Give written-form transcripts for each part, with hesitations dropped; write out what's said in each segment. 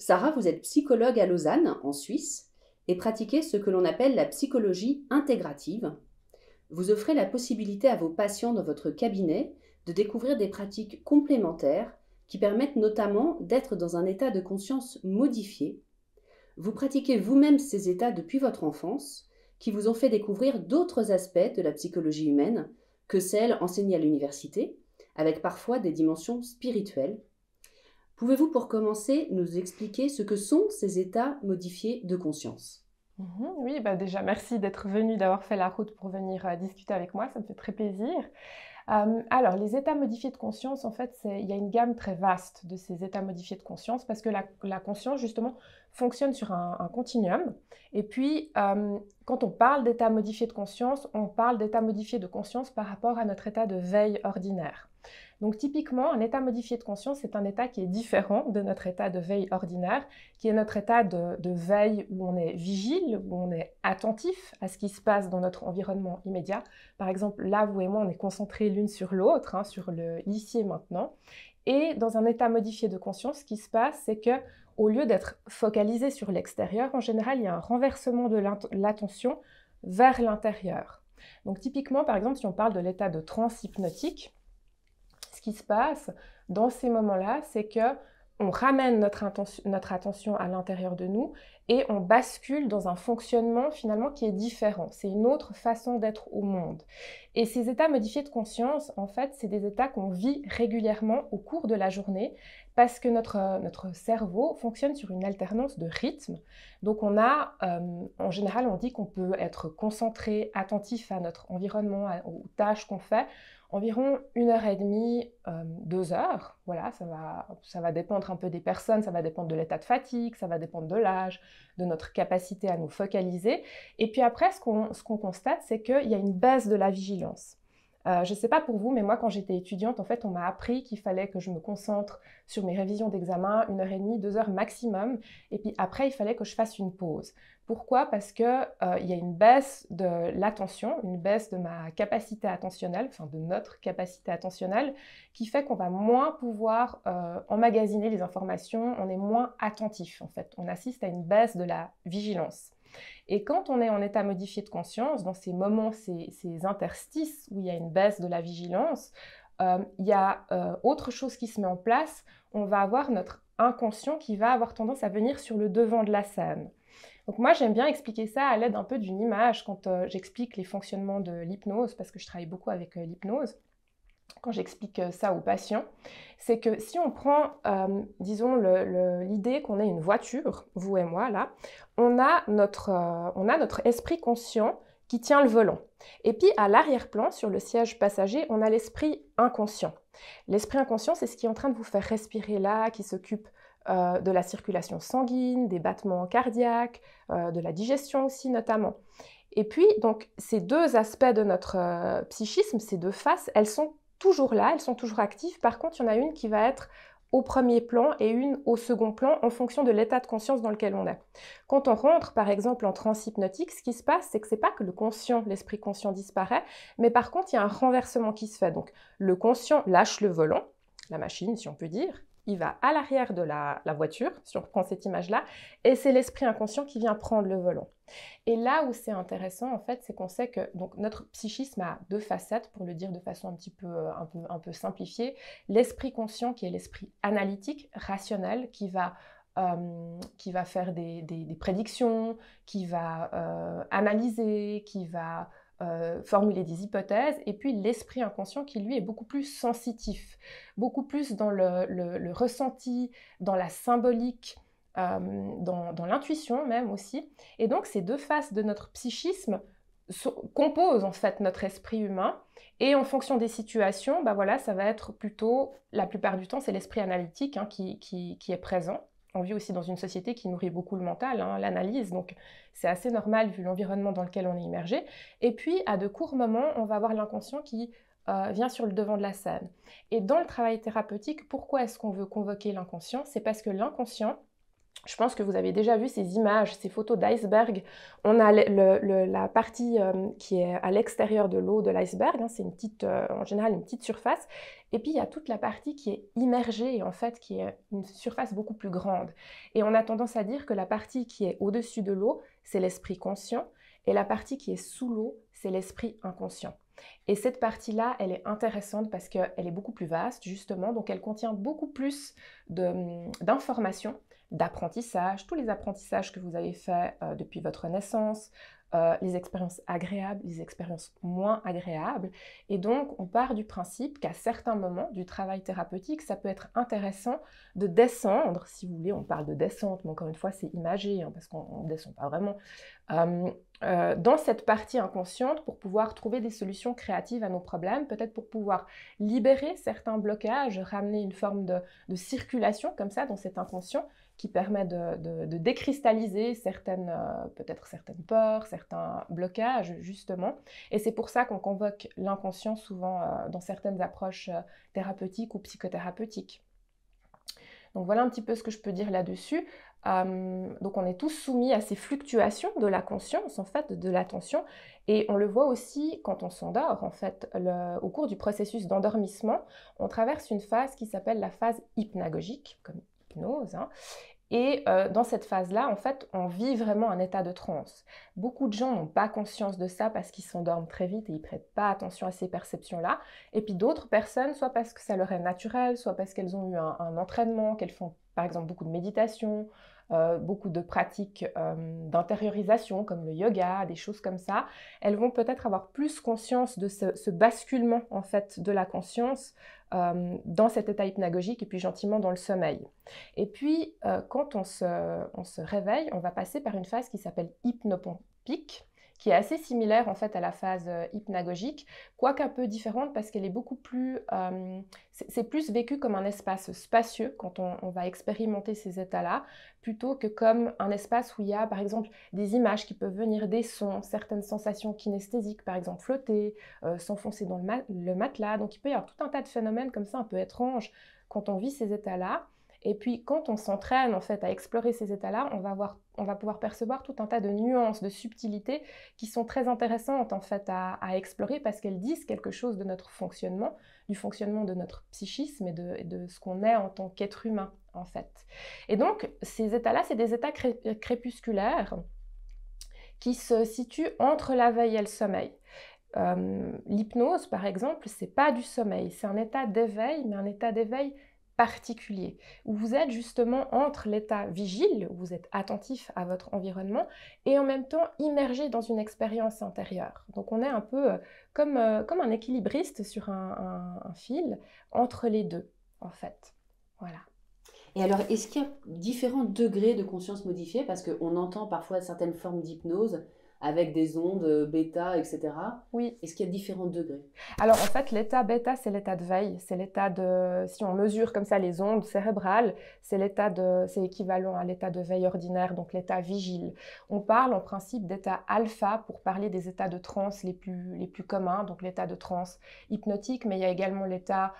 Sarah, vous êtes psychologue à Lausanne, en Suisse, et pratiquez ce que l'on appelle la psychologie intégrative. Vous offrez la possibilité à vos patients dans votre cabinet de découvrir des pratiques complémentaires qui permettent notamment d'être dans un état de conscience modifié. Vous pratiquez vous-même ces états depuis votre enfance, qui vous ont fait découvrir d'autres aspects de la psychologie humaine que celles enseignées à l'université, avec parfois des dimensions spirituelles. Pouvez-vous, pour commencer, nous expliquer ce que sont ces états modifiés de conscience? Oui, déjà merci d'être venu, d'avoir fait la route pour venir discuter avec moi, ça me fait très plaisir. Alors, les états modifiés de conscience, en fait, il y a une gamme très vaste de ces états modifiés de conscience parce que la conscience, justement, fonctionne sur un continuum. Et puis, quand on parle d'état modifié de conscience, on parle d'état modifié de conscience par rapport à notre état de veille ordinaire. Donc, typiquement, un état modifié de conscience, c'est un état qui est différent de notre état de veille ordinaire, qui est notre état de veille où on est vigile, où on est attentif à ce qui se passe dans notre environnement immédiat. Par exemple, là, vous et moi, on est concentrés l'une sur l'autre, sur le ici et maintenant. Et dans un état modifié de conscience, ce qui se passe, c'est que au lieu d'être focalisé sur l'extérieur, en général, il y a un renversement de l'attention vers l'intérieur. Donc, typiquement, par exemple, si on parle de l'état de transe hypnotique, ce qui se passe dans ces moments-là, c'est que on ramène notre attention à l'intérieur de nous et on bascule dans un fonctionnement finalement qui est différent. C'est une autre façon d'être au monde. Et ces états modifiés de conscience, en fait, c'est des états qu'on vit régulièrement au cours de la journée parce que notre cerveau fonctionne sur une alternance de rythme. Donc en général, on dit qu'on peut être concentré, attentif à notre environnement, aux tâches qu'on fait, environ 1h30, 2 heures. Voilà, ça va dépendre un peu des personnes, ça va dépendre de l'état de fatigue, ça va dépendre de l'âge, de notre capacité à nous focaliser. Et puis après, ce qu'on constate, c'est qu'il y a une baisse de la vigilance. Je ne sais pas pour vous, mais moi, quand j'étais étudiante, en fait, on m'a appris qu'il fallait que je me concentre sur mes révisions d'examen 1h30, 2 heures maximum. Et puis après, il fallait que je fasse une pause. Pourquoi? Parce qu'il y a une baisse de l'attention, une baisse de ma capacité attentionnelle, enfin de notre capacité attentionnelle, qui fait qu'on va moins pouvoir emmagasiner les informations, on est moins attentif en fait. On assiste à une baisse de la vigilance. Et quand on est en état modifié de conscience, dans ces moments, ces interstices où il y a une baisse de la vigilance, il y a autre chose qui se met en place. On va avoir notre inconscient qui va avoir tendance à venir sur le devant de la scène. Donc moi, j'aime bien expliquer ça à l'aide un peu d'une image quand j'explique les fonctionnements de l'hypnose, parce que je travaille beaucoup avec l'hypnose. Quand j'explique ça aux patients, c'est que si on prend, disons, l'idée qu'on est une voiture, vous et moi, là, on a notre esprit conscient qui tient le volant. Et puis, à l'arrière-plan, sur le siège passager, on a l'esprit inconscient. L'esprit inconscient, c'est ce qui est en train de vous faire respirer là, qui s'occupe de la circulation sanguine, des battements cardiaques, de la digestion aussi notamment. Et puis, donc, ces deux aspects de notre psychisme, ces deux faces, elles sont toujours là, elles sont toujours actives. Par contre, il y en a une qui va être au premier plan et une au second plan en fonction de l'état de conscience dans lequel on est. Quand on rentre, par exemple, en transe hypnotique, ce qui se passe, c'est que ce n'est pas que le conscient, l'esprit conscient disparaît, mais par contre, il y a un renversement qui se fait. Donc, le conscient lâche le volant, la machine, si on peut dire, il va à l'arrière de la voiture, si on reprend cette image-là, et c'est l'esprit inconscient qui vient prendre le volant. Et là où c'est intéressant, en fait, c'est qu'on sait que donc, notre psychisme a deux facettes, pour le dire de façon un peu simplifiée. L'esprit conscient, qui est l'esprit analytique, rationnel, qui va faire des prédictions, qui va analyser, qui va formuler des hypothèses, et puis l'esprit inconscient qui, lui, est beaucoup plus sensitif, beaucoup plus dans le ressenti, dans la symbolique, dans l'intuition même aussi. Et donc, ces deux faces de notre psychisme composent en fait notre esprit humain, et en fonction des situations, voilà, ça va être plutôt, la plupart du temps, c'est l'esprit analytique qui est présent. On vit aussi dans une société qui nourrit beaucoup le mental, l'analyse, donc c'est assez normal vu l'environnement dans lequel on est immergé. Et puis, à de courts moments, on va avoir l'inconscient qui vient sur le devant de la scène. Et dans le travail thérapeutique, pourquoi est-ce qu'on veut convoquer l'inconscient? C'est parce que l'inconscient, Je pense que vous avez déjà vu ces images, ces photos d'iceberg. On a la partie qui est à l'extérieur de l'eau de l'iceberg, hein, c'est en général une petite surface. Et puis il y a toute la partie qui est immergée, en fait, qui est une surface beaucoup plus grande. Et on a tendance à dire que la partie qui est au-dessus de l'eau, c'est l'esprit conscient, et la partie qui est sous l'eau, c'est l'esprit inconscient. Et cette partie-là, elle est intéressante parce qu'elle est beaucoup plus vaste, justement, donc elle contient beaucoup plus d'informations, d'apprentissage, tous les apprentissages que vous avez faits depuis votre naissance, les expériences agréables, les expériences moins agréables. Et donc, on part du principe qu'à certains moments du travail thérapeutique, ça peut être intéressant de descendre, si vous voulez, on parle de descente, mais encore une fois, c'est imagé, hein, parce qu'on ne descend pas vraiment, dans cette partie inconsciente pour pouvoir trouver des solutions créatives à nos problèmes, peut-être pour pouvoir libérer certains blocages, ramener une forme de circulation comme ça dans cet inconscient, qui permet de décristalliser peut-être certaines peurs, certains blocages, justement. Et c'est pour ça qu'on convoque l'inconscient souvent dans certaines approches thérapeutiques ou psychothérapeutiques. Donc voilà un petit peu ce que je peux dire là-dessus. Donc on est tous soumis à ces fluctuations de la conscience, en fait, de l'attention, et on le voit aussi quand on s'endort, en fait. Au cours du processus d'endormissement, on traverse une phase qui s'appelle la phase hypnagogique, comme hypnose, hein. Et dans cette phase-là, en fait, on vit vraiment un état de transe. Beaucoup de gens n'ont pas conscience de ça parce qu'ils s'endorment très vite et ils ne prêtent pas attention à ces perceptions-là. Et puis d'autres personnes, soit parce que ça leur est naturel, soit parce qu'elles ont eu un entraînement, qu'elles font par exemple beaucoup de méditation, beaucoup de pratiques d'intériorisation comme le yoga, des choses comme ça, elles vont peut-être avoir plus conscience de ce basculement en fait de la conscience dans cet état hypnagogique et puis gentiment dans le sommeil. Et puis quand on se réveille, on va passer par une phase qui s'appelle hypnopompique, qui est assez similaire en fait à la phase hypnagogique, quoique un peu différente parce qu'elle est beaucoup plus... c'est plus vécu comme un espace spacieux quand on va expérimenter ces états-là, plutôt que comme un espace où il y a par exemple des images qui peuvent venir, des sons, certaines sensations kinesthésiques, par exemple flotter, s'enfoncer dans le matelas. Donc il peut y avoir tout un tas de phénomènes comme ça un peu étranges quand on vit ces états-là. Et puis, quand on s'entraîne en fait à explorer ces états-là, on va pouvoir percevoir tout un tas de nuances, de subtilités qui sont très intéressantes en fait à explorer parce qu'elles disent quelque chose de notre fonctionnement, du fonctionnement de notre psychisme et de ce qu'on est en tant qu'être humain en fait. Et donc, ces états-là, c'est des états crépusculaires qui se situent entre la veille et le sommeil. L'hypnose, par exemple, c'est pas du sommeil, c'est un état d'éveil, mais un état d'éveil particulier, où vous êtes justement entre l'état vigile, où vous êtes attentif à votre environnement, et en même temps immergé dans une expérience intérieure. Donc on est un peu comme un équilibriste sur un fil entre les deux, en fait. Voilà. Et alors, est-ce qu'il y a différents degrés de conscience modifiée? Parce qu'on entend parfois certaines formes d'hypnose avec des ondes bêta, etc. Oui. Est-ce qu'il y a différents degrés? Alors en fait, l'état bêta, c'est l'état de veille. C'est l'état de, si on mesure comme ça les ondes cérébrales, c'est équivalent à l'état de veille ordinaire, donc l'état vigile. On parle en principe d'état alpha pour parler des états de transe les plus communs, donc l'état de transe hypnotique, mais il y a également l'état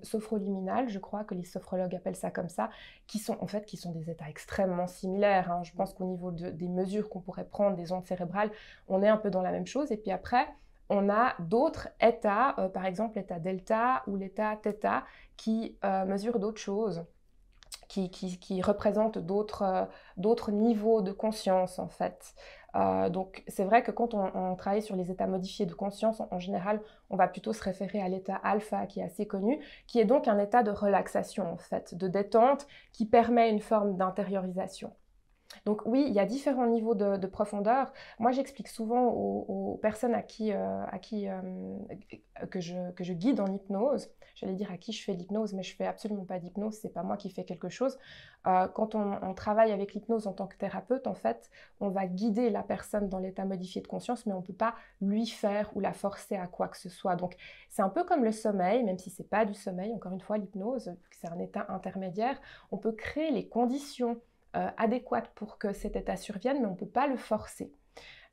sophroliminal, je crois que les sophrologues appellent ça comme ça, qui sont des états extrêmement similaires, hein. Je pense qu'au niveau des mesures qu'on pourrait prendre des ondes cérébrales, on est un peu dans la même chose. Et puis après, on a d'autres états, par exemple l'état delta ou l'état theta, qui mesurent d'autres choses, qui représentent d'autres niveaux de conscience en fait. Donc c'est vrai que quand on travaille sur les états modifiés de conscience, en général, on va plutôt se référer à l'état alpha qui est assez connu, qui est donc un état de relaxation en fait, de détente, qui permet une forme d'intériorisation. Donc oui, il y a différents niveaux de profondeur. Moi, j'explique souvent aux personnes que je guide en hypnose, j'allais dire à qui je fais l'hypnose, mais je ne fais absolument pas d'hypnose, c'est pas moi qui fais quelque chose. Quand on travaille avec l'hypnose en tant que thérapeute, en fait, on va guider la personne dans l'état modifié de conscience, mais on ne peut pas lui faire ou la forcer à quoi que ce soit. Donc c'est un peu comme le sommeil, même si ce n'est pas du sommeil, encore une fois, l'hypnose, c'est un état intermédiaire, on peut créer les conditions adéquate pour que cet état survienne, mais on ne peut pas le forcer.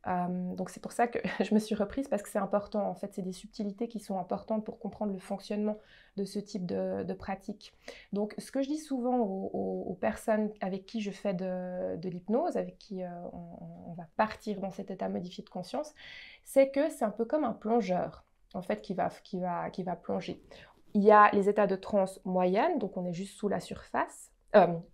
Donc c'est pour ça que je me suis reprise, parce que c'est important. En fait, c'est des subtilités qui sont importantes pour comprendre le fonctionnement de ce type de pratique. Donc ce que je dis souvent aux personnes avec qui je fais de l'hypnose, avec qui on va partir dans cet état modifié de conscience, c'est que c'est un peu comme un plongeur, en fait, qui va plonger. Il y a les états de transe moyenne, donc on est juste sous la surface,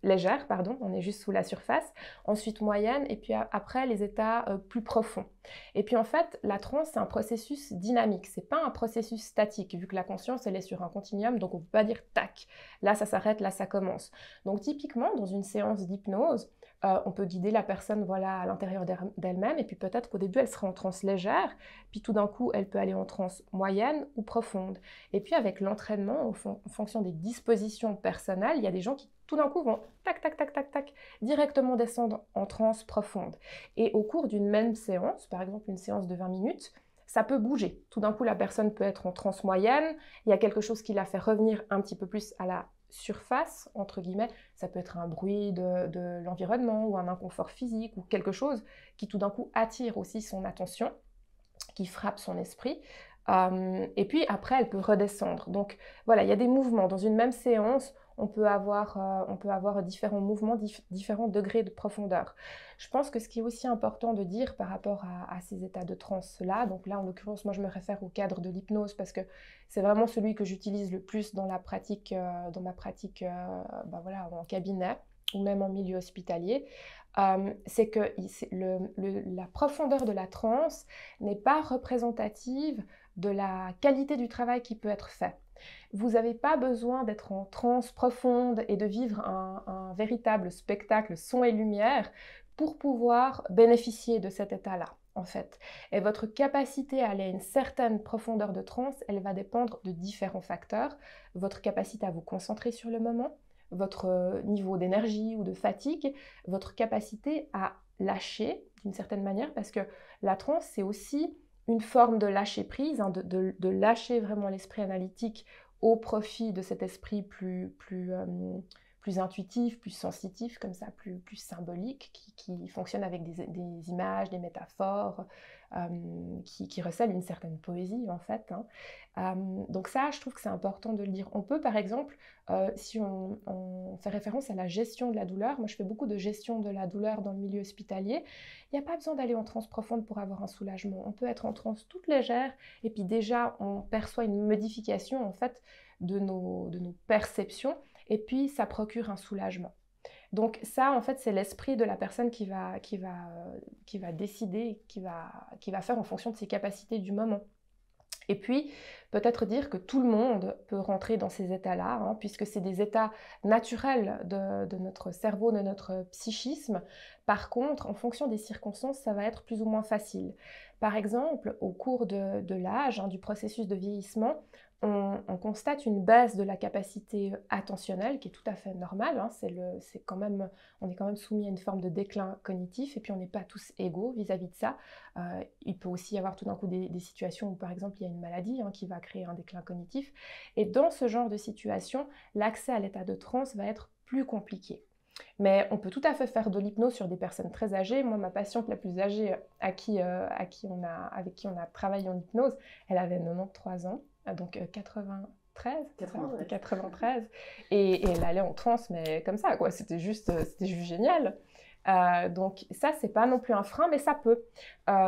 légère, pardon, on est juste sous la surface, ensuite moyenne, et puis après les états plus profonds. Et puis en fait, la transe, c'est un processus dynamique, c'est pas un processus statique, vu que la conscience, elle est sur un continuum, donc on peut pas dire tac, là ça s'arrête, là ça commence. Donc typiquement, dans une séance d'hypnose, on peut guider la personne, voilà, à l'intérieur d'elle-même, et puis peut-être qu'au début, elle sera en transe légère, puis tout d'un coup, elle peut aller en transe moyenne ou profonde. Et puis avec l'entraînement, en fonction des dispositions personnelles, il y a des gens qui tout d'un coup vont tac, tac, tac, tac, tac, directement descendre en transe profonde. Et au cours d'une même séance, par exemple une séance de 20 minutes, ça peut bouger. Tout d'un coup, la personne peut être en transe moyenne, il y a quelque chose qui la fait revenir un petit peu plus à la surface, entre guillemets. Ça peut être un bruit de l'environnement ou un inconfort physique ou quelque chose qui tout d'un coup attire aussi son attention, qui frappe son esprit. Et puis après, elle peut redescendre. Donc voilà, il y a des mouvements. Dans une même séance, on peut avoir différents mouvements, différents degrés de profondeur. Je pense que ce qui est aussi important de dire par rapport à ces états de transe-là, donc là en l'occurrence, moi je me réfère au cadre de l'hypnose parce que c'est vraiment celui que j'utilise le plus dans ma pratique voilà, en cabinet ou même en milieu hospitalier, c'est que la profondeur de la transe n'est pas représentative de la qualité du travail qui peut être fait. Vous n'avez pas besoin d'être en transe profonde et de vivre un véritable spectacle son et lumière pour pouvoir bénéficier de cet état-là, en fait. Et votre capacité à aller à une certaine profondeur de transe, elle va dépendre de différents facteurs. Votre capacité à vous concentrer sur le moment, votre niveau d'énergie ou de fatigue, votre capacité à lâcher d'une certaine manière, parce que la transe, c'est aussi une forme de lâcher prise, hein, de lâcher vraiment l'esprit analytique au profit de cet esprit plus intuitif, plus sensitif, comme ça, plus symbolique, qui fonctionne avec des images, des métaphores, qui recèlent une certaine poésie, en fait. Hein. Donc ça, je trouve que c'est important de le dire. On peut, par exemple, si on fait référence à la gestion de la douleur, moi je fais beaucoup de gestion de la douleur dans le milieu hospitalier, il n'y a pas besoin d'aller en transe profonde pour avoir un soulagement. On peut être en transe toute légère, et puis déjà, on perçoit une modification, en fait, de nos perceptions, et puis ça procure un soulagement. Donc ça, en fait, c'est l'esprit de la personne qui va décider, qui va faire en fonction de ses capacités du moment. Et puis, peut-être dire que tout le monde peut rentrer dans ces états-là, hein, puisque c'est des états naturels de notre cerveau, de notre psychisme. Par contre, en fonction des circonstances, ça va être plus ou moins facile. Par exemple, au cours de l'âge, hein, du processus de vieillissement, on constate une baisse de la capacité attentionnelle qui est tout à fait normale. Hein, on est quand même soumis à une forme de déclin cognitif, et puis on n'est pas tous égaux vis-à-vis de ça. Il peut aussi y avoir tout d'un coup des situations où, par exemple, il y a une maladie, hein, qui va créer un déclin cognitif. Et dans ce genre de situation, l'accès à l'état de transe va être plus compliqué. Mais on peut tout à fait faire de l'hypnose sur des personnes très âgées. Moi, ma patiente la plus âgée avec qui on a travaillé en hypnose, elle avait 93 ans, donc 93, et elle allait en transe, mais comme ça, quoi. C'était juste génial. Donc ça, c'est pas non plus un frein, mais ça peut.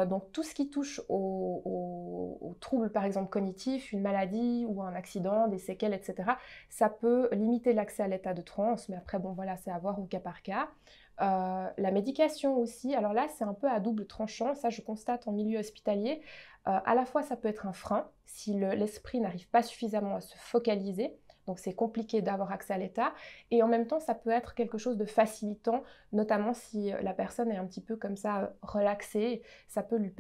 Donc tout ce qui touche aux troubles, par exemple cognitifs, une maladie ou un accident, des séquelles, etc., ça peut limiter l'accès à l'état de transe, mais après, bon voilà, c'est à voir au cas par cas. La médication aussi, alors là, c'est un peu à double tranchant, ça je constate en milieu hospitalier. À la fois, ça peut être un frein si l'esprit n'arrive pas suffisamment à se focaliser. Donc c'est compliqué d'avoir accès à l'état, et en même temps ça peut être quelque chose de facilitant, notamment si la personne est un petit peu comme ça relaxée, ça peut lui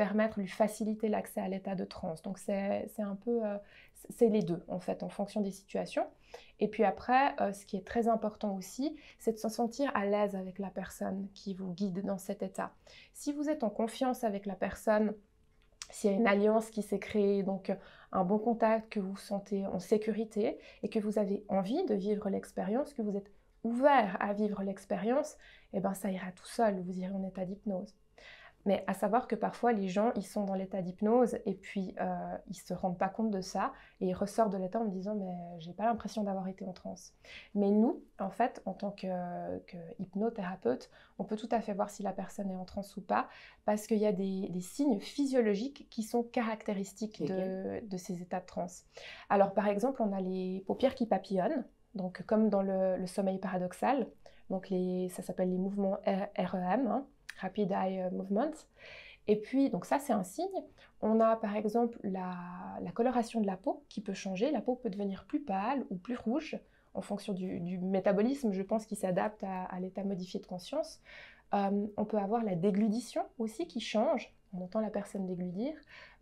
faciliter l'accès à l'état de transe. Donc c'est un peu, c'est les deux en fait, en fonction des situations. Et puis après, ce qui est très important aussi, c'est de se sentir à l'aise avec la personne qui vous guide dans cet état. Si vous êtes en confiance avec la personne, s'il y a une alliance qui s'est créée, donc un bon contact, que vous vous sentez en sécurité et que vous avez envie de vivre l'expérience, que vous êtes ouvert à vivre l'expérience, eh ben ça ira tout seul, vous irez en état d'hypnose. Mais à savoir que parfois, les gens, ils sont dans l'état d'hypnose et puis ils ne se rendent pas compte de ça et ils ressortent de l'état en me disant « mais j'ai pas l'impression d'avoir été en transe ». Mais nous, en fait, en tant que hypnothérapeute, on peut tout à fait voir si la personne est en transe ou pas parce qu'il y a des signes physiologiques qui sont caractéristiques de ces états de transe. Alors, par exemple, on a les paupières qui papillonnent, donc comme dans le sommeil paradoxal. Donc ça s'appelle les mouvements REM, hein, Rapid Eye Movement. Et puis, donc ça, c'est un signe. On a par exemple la coloration de la peau qui peut changer. La peau peut devenir plus pâle ou plus rouge en fonction du métabolisme, je pense, qui s'adapte à l'état modifié de conscience. On peut avoir la dégludition aussi qui change. On entend la personne dégludir.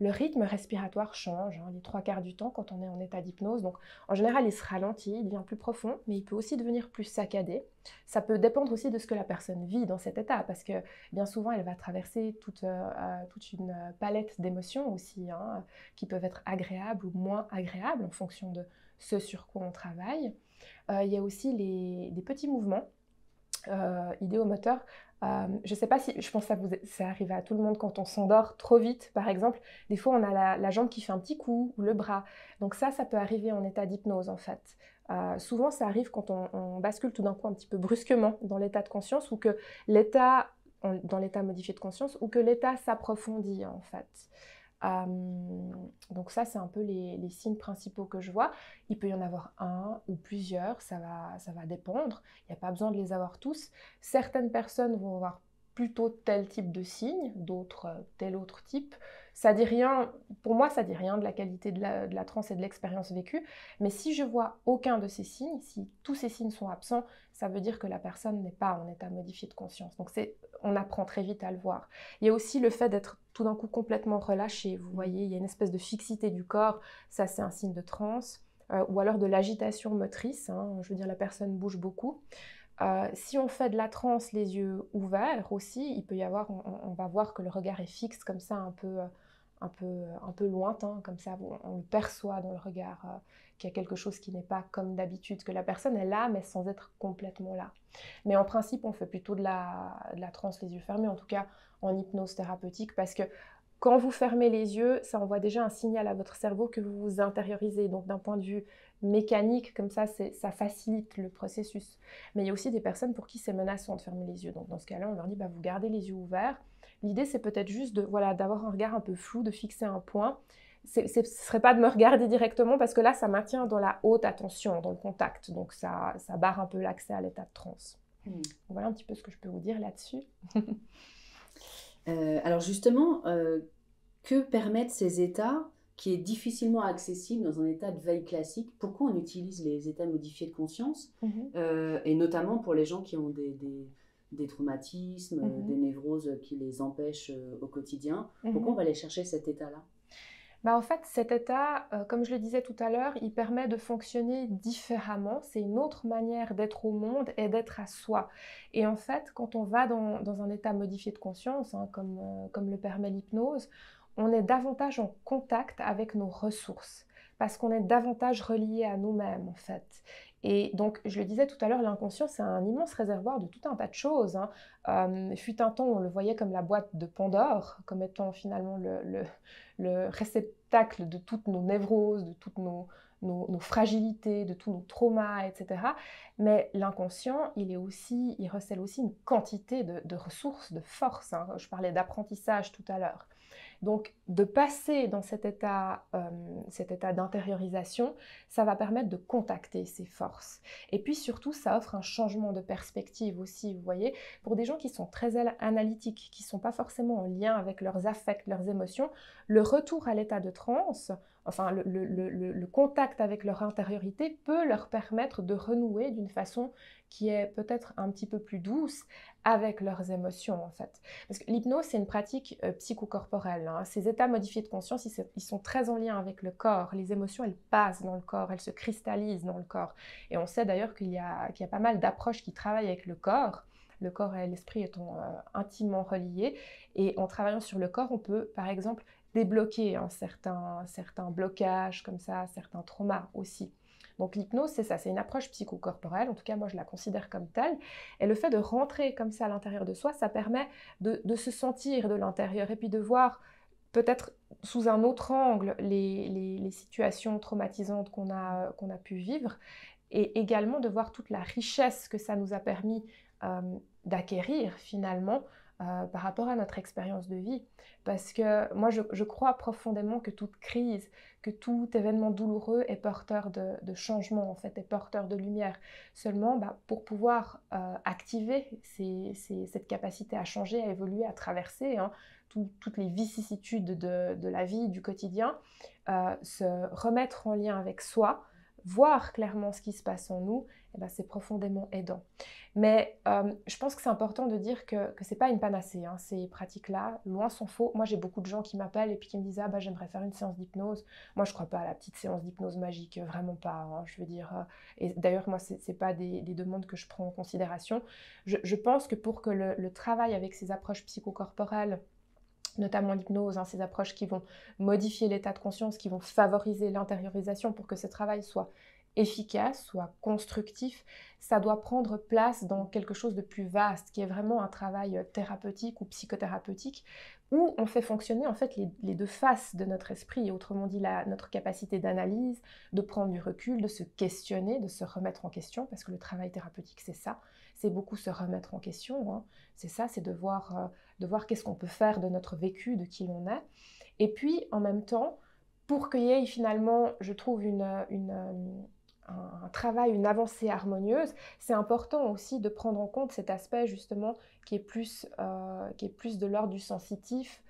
Le rythme respiratoire change, hein, les 3/4 du temps quand on est en état d'hypnose. Donc, en général, il se ralentit, il devient plus profond, mais il peut aussi devenir plus saccadé. Ça peut dépendre aussi de ce que la personne vit dans cet état, parce que bien souvent, elle va traverser toute une palette d'émotions aussi, hein, qui peuvent être agréables ou moins agréables en fonction de ce sur quoi on travaille. Il y a aussi des petits mouvements idéomoteurs. Je ne sais pas si, je pense que ça arrive à tout le monde quand on s'endort trop vite, par exemple. Des fois, on a la jambe qui fait un petit coup ou le bras. Donc ça peut arriver en état d'hypnose, en fait. Souvent, ça arrive quand on bascule tout d'un coup un petit peu brusquement dans l'état de conscience ou que dans l'état modifié de conscience ou que l'état s'approfondit, en fait. Donc ça, c'est un peu les signes principaux que je vois. Il peut y en avoir un ou plusieurs, ça va dépendre. Il n'y a pas besoin de les avoir tous. Certaines personnes vont avoir plutôt tel type de signes, d'autres tel autre type. Ça dit rien, pour moi, ça dit rien de la qualité de la transe et de l'expérience vécue. Mais si je vois aucun de ces signes, si tous ces signes sont absents, ça veut dire que la personne n'est pas en état modifié de conscience. Donc on apprend très vite à le voir. Il y a aussi le fait d'être tout d'un coup complètement relâché. Vous voyez, il y a une espèce de fixité du corps. Ça, c'est un signe de transe. Ou alors de l'agitation motrice. Hein, je veux dire, la personne bouge beaucoup. Si on fait de la transe les yeux ouverts aussi, il peut y avoir, on va voir que le regard est fixe comme ça, un peu lointain, comme ça, on le perçoit dans le regard qu'il y a quelque chose qui n'est pas comme d'habitude, que la personne est là, mais sans être complètement là. Mais en principe, on fait plutôt de la transe les yeux fermés, en tout cas en hypnose thérapeutique, parce que quand vous fermez les yeux, ça envoie déjà un signal à votre cerveau que vous vous intériorisez. Donc d'un point de vue mécanique, comme ça facilite le processus. Mais il y a aussi des personnes pour qui c'est menaçant de fermer les yeux. Donc dans ce cas-là, on leur dit vous gardez les yeux ouverts. L'idée, c'est peut-être juste d'avoir un regard un peu flou, de fixer un point. Ce ne serait pas de me regarder directement parce que là, ça maintient dans la haute attention, dans le contact. Donc ça barre un peu l'accès à l'état de transe. Voilà un petit peu ce que je peux vous dire là-dessus. Alors justement, que permettent ces états qui est difficilement accessible dans un état de veille classique? Pourquoi on utilise les états modifiés de conscience? Et notamment pour les gens qui ont des traumatismes, des névroses qui les empêchent au quotidien. Pourquoi on va aller chercher cet état-là? En fait, cet état, comme je le disais tout à l'heure, il permet de fonctionner différemment. C'est une autre manière d'être au monde et d'être à soi. Et en fait, quand on va dans un état modifié de conscience, hein, comme le permet l'hypnose, on est davantage en contact avec nos ressources parce qu'on est davantage relié à nous-mêmes, en fait. Et donc, je le disais tout à l'heure, l'inconscient, c'est un immense réservoir de tout un tas de choses. Hein. Fut un temps où on le voyait comme la boîte de Pandore, comme étant finalement le réceptacle de toutes nos névroses, de toutes nos fragilités, de tous nos traumas, etc. Mais l'inconscient, il recèle aussi une quantité de ressources, de force. Hein. Je parlais d'apprentissage tout à l'heure. Donc, de passer dans cet état d'intériorisation, ça va permettre de contacter ces forces. Et puis surtout, ça offre un changement de perspective aussi, vous voyez. Pour des gens qui sont très analytiques, qui ne sont pas forcément en lien avec leurs affects, leurs émotions, le retour à l'état de transe, enfin le contact avec leur intériorité peut leur permettre de renouer d'une façon qui est peut-être un petit peu plus douce avec leurs émotions, en fait. Parce que l'hypnose, c'est une pratique psychocorporelle. Hein. Ces états modifiés de conscience, ils sont très en lien avec le corps. Les émotions, elles passent dans le corps, elles se cristallisent dans le corps. Et on sait d'ailleurs qu'il y a pas mal d'approches qui travaillent avec le corps. Le corps et l'esprit étant intimement reliés. Et en travaillant sur le corps, on peut, par exemple, débloquer certains blocages comme ça, certains traumas aussi. Donc l'hypnose, c'est ça, c'est une approche psychocorporelle, en tout cas moi je la considère comme telle, et le fait de rentrer comme ça à l'intérieur de soi, ça permet de se sentir de l'intérieur et puis de voir peut-être sous un autre angle les situations traumatisantes qu'on a pu vivre, et également de voir toute la richesse que ça nous a permis euh, d'acquérir finalement par rapport à notre expérience de vie. Parce que moi, je crois profondément que toute crise, que tout événement douloureux est porteur de changement, en fait, est porteur de lumière. Seulement, pour pouvoir activer cette capacité à changer, à évoluer, à traverser toutes les vicissitudes de la vie, du quotidien, se remettre en lien avec soi, voir clairement ce qui se passe en nous, eh ben, c'est profondément aidant. Mais je pense que c'est important de dire que ce n'est pas une panacée, ces pratiques-là, loin s'en faut. Moi, j'ai beaucoup de gens qui m'appellent et puis qui me disent « Ah, bah, j'aimerais faire une séance d'hypnose ». Moi, je ne crois pas à la petite séance d'hypnose magique, vraiment pas. Je veux dire, et d'ailleurs, moi, ce n'est pas des demandes que je prends en considération. Je pense que pour que le travail avec ces approches psychocorporelles, notamment l'hypnose, ces approches qui vont modifier l'état de conscience, qui vont favoriser l'intériorisation pour que ce travail soit efficace, soit constructif, ça doit prendre place dans quelque chose de plus vaste, qui est vraiment un travail thérapeutique ou psychothérapeutique, où on fait fonctionner en fait les deux faces de notre esprit, autrement dit notre capacité d'analyse, de prendre du recul, de se questionner, de se remettre en question, parce que le travail thérapeutique c'est ça, c'est beaucoup se remettre en question, c'est ça, c'est de voir qu'est-ce qu'on peut faire de notre vécu, de qui l'on est, et puis en même temps, pour qu'il y ait finalement, je trouve, un travail, une avancée harmonieuse, c'est important aussi de prendre en compte cet aspect justement qui est plus de l'ordre du sensitif,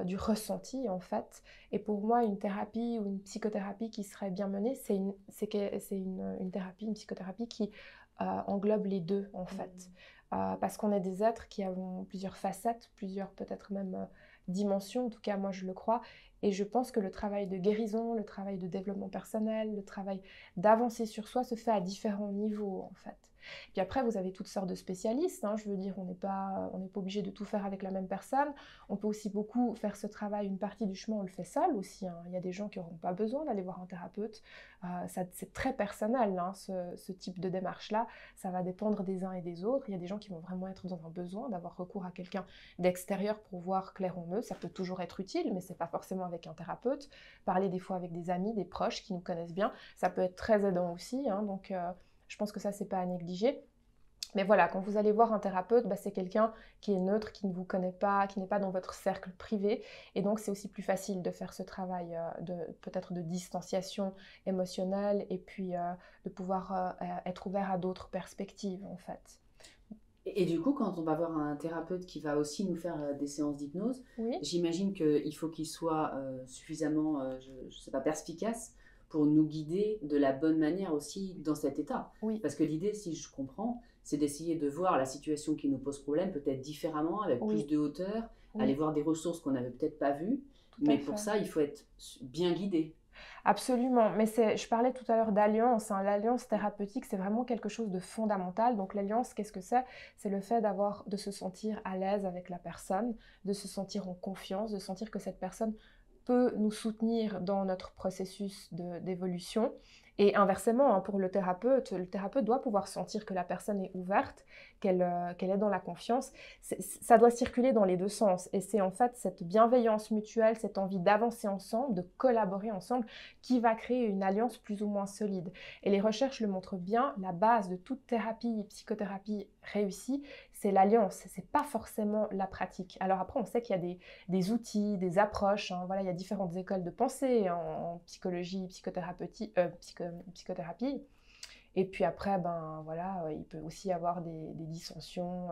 du ressenti en fait. Et pour moi, une thérapie ou une psychothérapie qui serait bien menée, c'est une thérapie, une psychothérapie qui englobe les deux en fait. Parce qu'on est des êtres qui avons plusieurs facettes, plusieurs peut-être même dimensions, en tout cas moi je le crois, et je pense que le travail de guérison, le travail de développement personnel, le travail d'avancer sur soi se fait à différents niveaux en fait. Puis après, vous avez toutes sortes de spécialistes, je veux dire, on n'est pas obligé de tout faire avec la même personne, on peut aussi beaucoup faire ce travail, une partie du chemin on le fait seul aussi, il y a des gens qui n'auront pas besoin d'aller voir un thérapeute, c'est très personnel ce type de démarche-là, ça va dépendre des uns et des autres, il y a des gens qui vont vraiment être dans un besoin d'avoir recours à quelqu'un d'extérieur pour voir clair en eux, ça peut toujours être utile, mais c'est pas forcément avec un thérapeute, parler des fois avec des amis, des proches qui nous connaissent bien, ça peut être très aidant aussi, donc je pense que ça c'est pas à négliger. Mais voilà, quand vous allez voir un thérapeute, c'est quelqu'un qui est neutre, qui ne vous connaît pas, qui n'est pas dans votre cercle privé. Et donc, c'est aussi plus facile de faire ce travail peut-être de distanciation émotionnelle et puis de pouvoir être ouvert à d'autres perspectives, en fait. Et du coup, quand on va voir un thérapeute qui va aussi nous faire des séances d'hypnose, Oui. j'imagine qu'il faut qu'il soit suffisamment, je ne sais pas, perspicace pour nous guider de la bonne manière aussi dans cet état. Oui. Parce que l'idée, si je comprends, c'est d'essayer de voir la situation qui nous pose problème peut-être différemment, avec plus de hauteur, aller voir des ressources qu'on n'avait peut-être pas vues. Mais pour ça, il faut être bien guidé. Absolument, mais je parlais tout à l'heure d'alliance, l'alliance thérapeutique c'est vraiment quelque chose de fondamental, donc l'alliance qu'est-ce que c'est? C'est le fait de se sentir à l'aise avec la personne, de se sentir en confiance, de sentir que cette personne peut nous soutenir dans notre processus d'évolution. Et inversement, pour le thérapeute doit pouvoir sentir que la personne est ouverte, qu'elle est dans la confiance. Ça doit circuler dans les deux sens. Et c'est en fait cette bienveillance mutuelle, cette envie d'avancer ensemble, de collaborer ensemble, qui va créer une alliance plus ou moins solide. Et les recherches le montrent bien, la base de toute thérapie, psychothérapie réussie, c'est l'alliance, c'est pas forcément la pratique. Alors après, on sait qu'il y a des outils, des approches, voilà, il y a différentes écoles de pensée en psychologie, psychothérapie. Et puis après, voilà, il peut aussi y avoir des dissensions,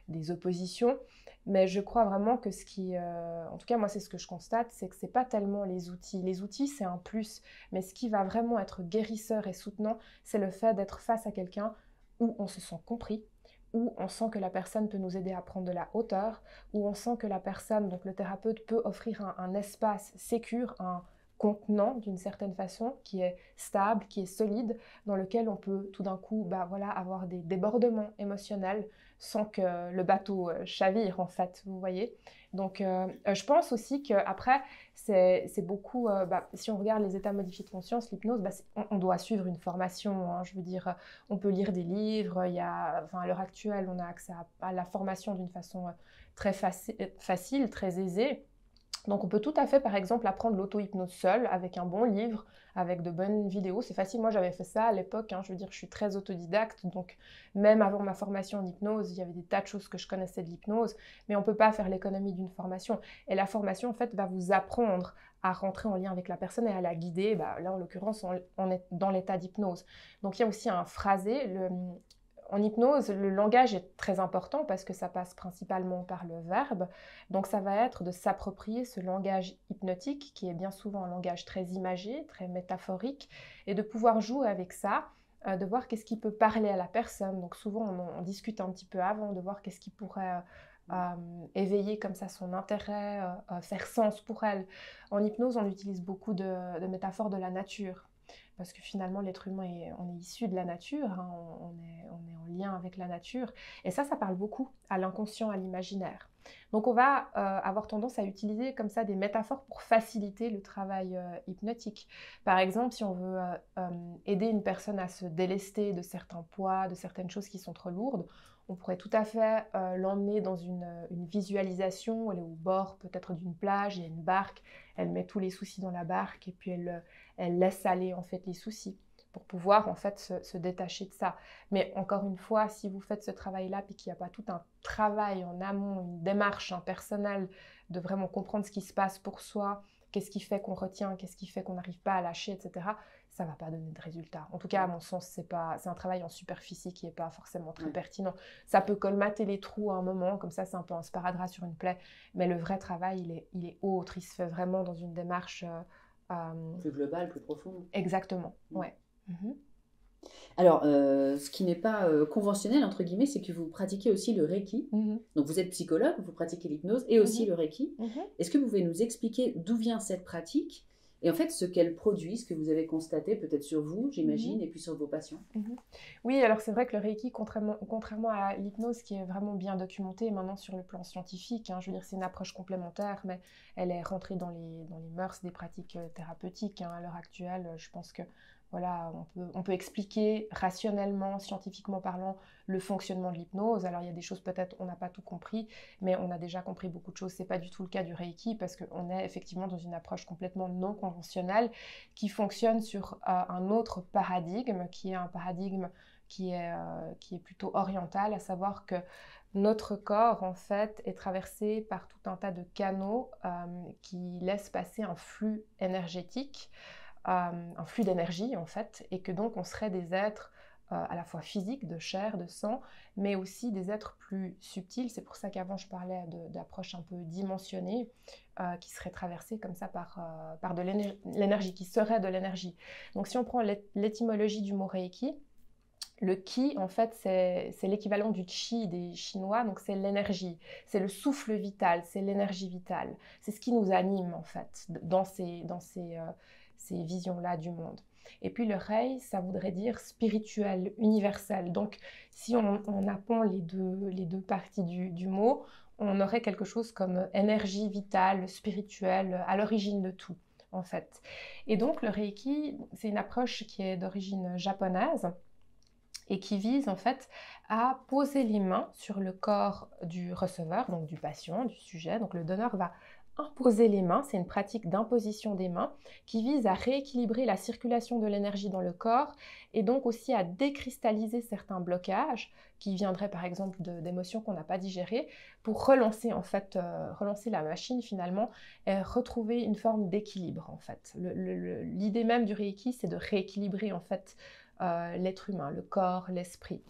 des oppositions. Mais je crois vraiment que en tout cas moi c'est ce que je constate, c'est que c'est pas tellement les outils. Les outils c'est un plus, mais ce qui va vraiment être guérisseur et soutenant, c'est le fait d'être face à quelqu'un où on se sent compris, où on sent que la personne peut nous aider à prendre de la hauteur, où on sent que la personne, donc le thérapeute, peut offrir un espace sécure, un contenant d'une certaine façon, qui est stable, qui est solide, dans lequel on peut tout d'un coup avoir des débordements émotionnels sans que le bateau chavire en fait, vous voyez. Donc je pense aussi qu'après, c'est beaucoup, si on regarde les états modifiés de conscience, l'hypnose, on doit suivre une formation, hein, je veux dire, on peut lire des livres, à l'heure actuelle, on a accès à la formation d'une façon très facile, très aisée. Donc on peut tout à fait, par exemple, apprendre l'auto-hypnose seul, avec un bon livre, avec de bonnes vidéos. C'est facile, moi j'avais fait ça à l'époque, hein, je veux dire, je suis très autodidacte, donc même avant ma formation en hypnose, il y avait des tas de choses que je connaissais de l'hypnose, mais on ne peut pas faire l'économie d'une formation. Et la formation, en fait, va vous apprendre à rentrer en lien avec la personne et à la guider. Là, en l'occurrence, on est dans l'état d'hypnose. Donc il y a aussi un phrasé. En hypnose, le langage est très important parce que ça passe principalement par le verbe. Donc ça va être de s'approprier ce langage hypnotique qui est bien souvent un langage très imagé, très métaphorique, et de pouvoir jouer avec ça, de voir qu'est-ce qui peut parler à la personne. Donc souvent on discute un petit peu avant, de voir qu'est-ce qui pourrait éveiller comme ça son intérêt, faire sens pour elle. En hypnose, on utilise beaucoup de métaphores de la nature. Parce que finalement, l'être humain, on est issu de la nature, hein, on est en lien avec la nature. Et ça parle beaucoup à l'inconscient, à l'imaginaire. Donc on va avoir tendance à utiliser comme ça des métaphores pour faciliter le travail hypnotique. Par exemple, si on veut aider une personne à se délester de certains poids, de certaines choses qui sont trop lourdes, on pourrait tout à fait l'emmener dans une visualisation. Elle est au bord peut-être d'une plage, il y a une barque, elle met tous les soucis dans la barque et puis elle laisse aller en fait les soucis pour pouvoir en fait se détacher de ça. Mais encore une fois, si vous faites ce travail-là puis qu'il n'y a pas tout un travail en amont, une démarche personnelle de vraiment comprendre ce qui se passe pour soi, qu'est-ce qui fait qu'on retient, qu'est-ce qui fait qu'on n'arrive pas à lâcher, etc., ça ne va pas donner de résultat. En tout cas, à mon sens, c'est un travail en superficie qui n'est pas forcément très pertinent. Ça peut colmater les trous à un moment, comme ça c'est un peu un sparadrap sur une plaie, mais le vrai travail, il est autre, il se fait vraiment dans une démarche... plus globale, plus profonde. Exactement, ouais. Alors, ce qui n'est pas conventionnel, entre guillemets, c'est que vous pratiquez aussi le Reiki. Donc, vous êtes psychologue, vous pratiquez l'hypnose et aussi le Reiki. Est-ce que vous pouvez nous expliquer d'où vient cette pratique et en fait ce qu'elle produit, ce que vous avez constaté peut-être sur vous, j'imagine, et puis sur vos patients? Oui, alors c'est vrai que le Reiki, contrairement à l'hypnose qui est vraiment bien documentée maintenant sur le plan scientifique, hein, je veux dire c'est une approche complémentaire, mais elle est rentrée dans les mœurs des pratiques thérapeutiques, hein, à l'heure actuelle. Je pense que voilà, on peut expliquer rationnellement, scientifiquement parlant, le fonctionnement de l'hypnose. Alors il y a des choses peut-être on n'a pas tout compris, mais on a déjà compris beaucoup de choses. C'est pas du tout le cas du Reiki parce qu'on est effectivement dans une approche complètement non conventionnelle qui fonctionne sur un autre paradigme, qui est un paradigme qui est plutôt oriental, à savoir que notre corps, en fait, est traversé par tout un tas de canaux qui laissent passer un flux énergétique, un flux d'énergie, en fait, et que donc on serait des êtres à la fois physiques, de chair, de sang, mais aussi des êtres plus subtils. C'est pour ça qu'avant je parlais d'approche un peu dimensionnée, qui serait traversée comme ça par de l'énergie, qui serait de l'énergie. Donc si on prend l'étymologie du mot Reiki, le Qi, en fait, c'est l'équivalent du Qi des Chinois, donc c'est l'énergie, c'est le souffle vital, c'est l'énergie vitale. C'est ce qui nous anime, en fait, dans ces visions-là du monde. Et puis le Rei, ça voudrait dire spirituel, universel. Donc si on apprend les deux parties du mot, on aurait quelque chose comme énergie vitale, spirituelle, à l'origine de tout, en fait. Et donc le Reiki, c'est une approche qui est d'origine japonaise, et qui vise en fait à poser les mains sur le corps du receveur, donc du patient, du sujet. Donc le donneur va imposer les mains, c'est une pratique d'imposition des mains qui vise à rééquilibrer la circulation de l'énergie dans le corps et donc aussi à décristalliser certains blocages qui viendraient par exemple d'émotions qu'on n'a pas digérées pour relancer en fait, relancer la machine finalement et retrouver une forme d'équilibre en fait. L'idée même du Reiki, c'est de rééquilibrer en fait l'être humain, le corps, l'esprit.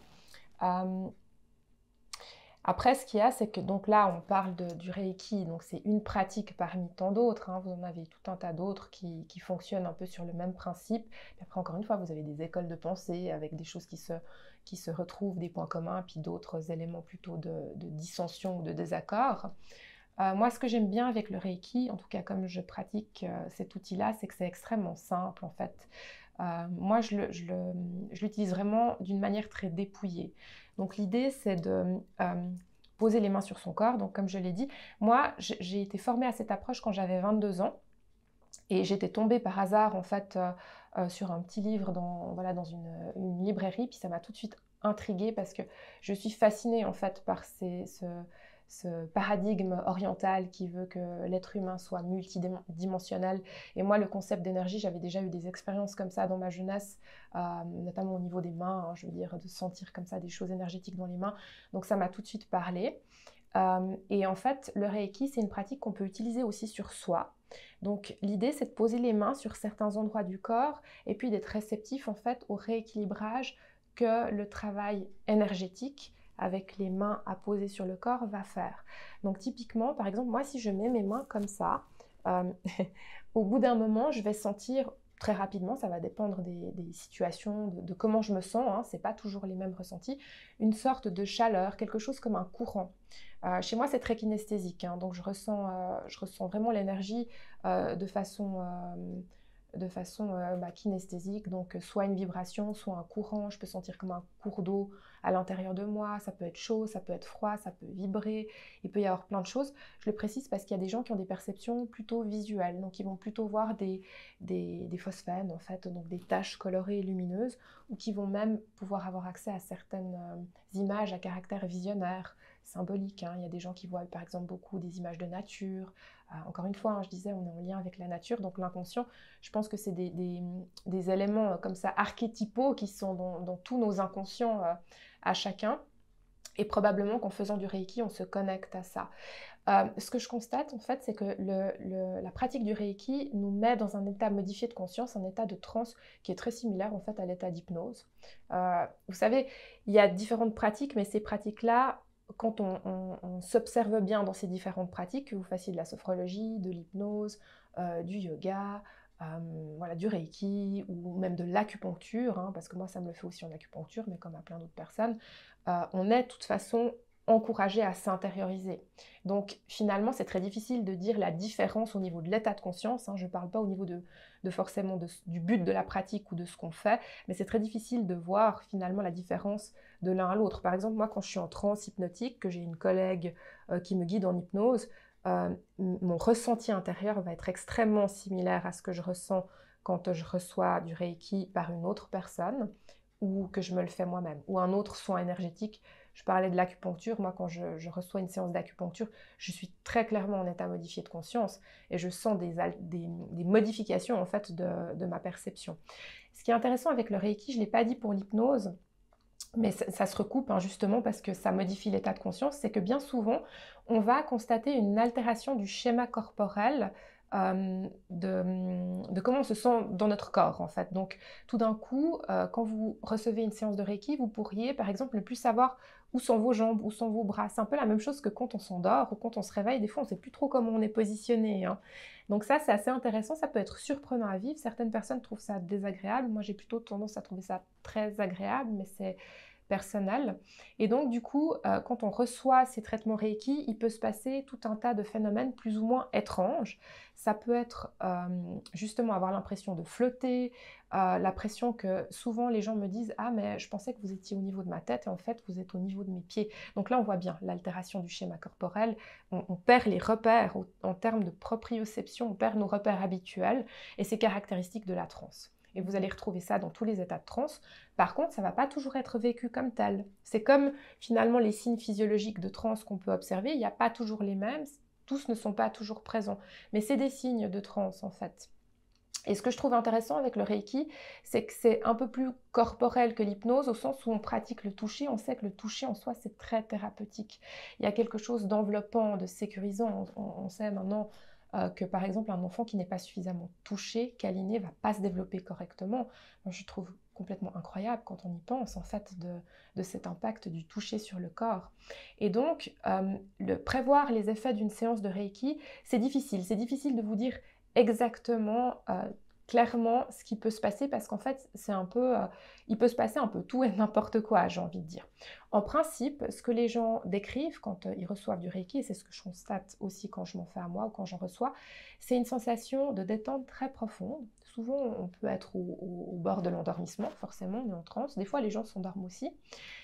Après, ce qu'il y a, c'est que donc là, on parle du Reiki, donc c'est une pratique parmi tant d'autres, hein. Vous en avez tout un tas d'autres qui fonctionnent un peu sur le même principe. Puis après, encore une fois, vous avez des écoles de pensée avec des choses qui se retrouvent, des points communs, puis d'autres éléments plutôt de dissension ou de désaccord. Moi, ce que j'aime bien avec le Reiki, en tout cas comme je pratique cet outil-là, c'est que c'est extrêmement simple en fait. Moi, je l'utilise vraiment d'une manière très dépouillée. Donc l'idée, c'est de poser les mains sur son corps. Donc comme je l'ai dit, moi, j'ai été formée à cette approche quand j'avais 22 ans. Et j'étais tombée par hasard en fait sur un petit livre voilà, dans une librairie, puis ça m'a tout de suite intriguée parce que je suis fascinée en fait par ce paradigme oriental qui veut que l'être humain soit multidimensionnel. Et moi, le concept d'énergie, j'avais déjà eu des expériences comme ça dans ma jeunesse, notamment au niveau des mains, hein, je veux dire, de sentir comme ça des choses énergétiques dans les mains. Donc ça m'a tout de suite parlé. Et en fait, le Reiki, c'est une pratique qu'on peut utiliser aussi sur soi. Donc l'idée, c'est de poser les mains sur certains endroits du corps et puis d'être réceptif en fait au rééquilibrage que le travail énergétique avec les mains à poser sur le corps va faire. Donc typiquement, par exemple, moi, si je mets mes mains comme ça, euh, au bout d'un moment, je vais sentir très rapidement, ça va dépendre des situations, de comment je me sens, hein, c'est pas toujours les mêmes ressentis, une sorte de chaleur, quelque chose comme un courant. Chez moi, c'est très kinesthésique, hein, donc je ressens vraiment l'énergie de façon kinesthésique, donc soit une vibration, soit un courant, je peux sentir comme un cours d'eau à l'intérieur de moi, ça peut être chaud, ça peut être froid, ça peut vibrer, il peut y avoir plein de choses. Je le précise parce qu'il y a des gens qui ont des perceptions plutôt visuelles, donc ils vont plutôt voir des phosphènes en fait, donc des taches colorées et lumineuses, ou qui vont même pouvoir avoir accès à certaines images à caractère visionnaire, symbolique, hein. Il y a des gens qui voient par exemple beaucoup des images de nature. Encore une fois, hein, je disais, on est en lien avec la nature, donc l'inconscient, je pense que c'est des éléments comme ça archétypaux qui sont dans tous nos inconscients à chacun. Et probablement qu'en faisant du Reiki, on se connecte à ça. Ce que je constate, en fait, c'est que la pratique du Reiki nous met dans un état modifié de conscience, un état de transe qui est très similaire, en fait, à l'état d'hypnose. Vous savez, il y a différentes pratiques, mais ces pratiques-là, quand on s'observe bien dans ces différentes pratiques, que vous fassiez de la sophrologie, de l'hypnose, du yoga, voilà, du Reiki ou même de l'acupuncture, hein, parce que moi ça me le fait aussi en acupuncture, mais comme à plein d'autres personnes, on est de toute façon encouragé à s'intérioriser. Donc finalement, c'est très difficile de dire la différence au niveau de l'état de conscience, hein. Je ne parle pas au niveau forcément du but de la pratique ou de ce qu'on fait, mais c'est très difficile de voir finalement la différence de l'un à l'autre. Par exemple, moi, quand je suis en transe hypnotique, que j'ai une collègue qui me guide en hypnose, mon ressenti intérieur va être extrêmement similaire à ce que je ressens quand je reçois du Reiki par une autre personne ou que je me le fais moi-même, ou un autre soin énergétique. Je parlais de l'acupuncture. Moi, quand je reçois une séance d'acupuncture, je suis très clairement en état modifié de conscience et je sens des modifications en fait de ma perception. Ce qui est intéressant avec le Reiki, je ne l'ai pas dit pour l'hypnose, mais ça se recoupe, hein, justement parce que ça modifie l'état de conscience, c'est que bien souvent, on va constater une altération du schéma corporel de comment on se sent dans notre corps, en fait. Donc, tout d'un coup, quand vous recevez une séance de Reiki, vous pourriez, par exemple, ne plus savoir où sont vos jambes, où sont vos bras. C'est un peu la même chose que quand on s'endort ou quand on se réveille. Des fois, on ne sait plus trop comment on est positionné, hein. Donc ça, c'est assez intéressant. Ça peut être surprenant à vivre. Certaines personnes trouvent ça désagréable. Moi, j'ai plutôt tendance à trouver ça très agréable, mais c'est personnel. Et donc, du coup, quand on reçoit ces traitements Reiki, il peut se passer tout un tas de phénomènes plus ou moins étranges. Ça peut être justement avoir l'impression de flotter, l'impression que souvent les gens me disent « Ah, mais je pensais que vous étiez au niveau de ma tête et en fait, vous êtes au niveau de mes pieds. » Donc là, on voit bien l'altération du schéma corporel. On perd les repères en termes de proprioception, on perd nos repères habituels et c'est caractéristique de la transe. Et vous allez retrouver ça dans tous les états de transe. Par contre, ça ne va pas toujours être vécu comme tel. C'est comme finalement les signes physiologiques de transe qu'on peut observer, il n'y a pas toujours les mêmes, tous ne sont pas toujours présents. Mais c'est des signes de transe en fait. Et ce que je trouve intéressant avec le Reiki, c'est que c'est un peu plus corporel que l'hypnose, au sens où on pratique le toucher. On sait que le toucher en soi, c'est très thérapeutique. Il y a quelque chose d'enveloppant, de sécurisant. On sait maintenant que par exemple un enfant qui n'est pas suffisamment touché, câliné, va pas se développer correctement. Moi, je trouve complètement incroyable quand on y pense en fait de cet impact du toucher sur le corps. Et donc prévoir les effets d'une séance de Reiki, c'est difficile. C'est difficile de vous dire exactement clairement ce qui peut se passer parce qu'en fait c'est un peu il peut se passer un peu tout et n'importe quoi, j'ai envie de dire. En principe, ce que les gens décrivent quand ils reçoivent du Reiki, et c'est ce que je constate aussi quand je m'en fais à moi ou quand j'en reçois, c'est une sensation de détente très profonde. Souvent, on peut être au bord de l'endormissement, forcément, on est en transe. Des fois, les gens s'endorment aussi.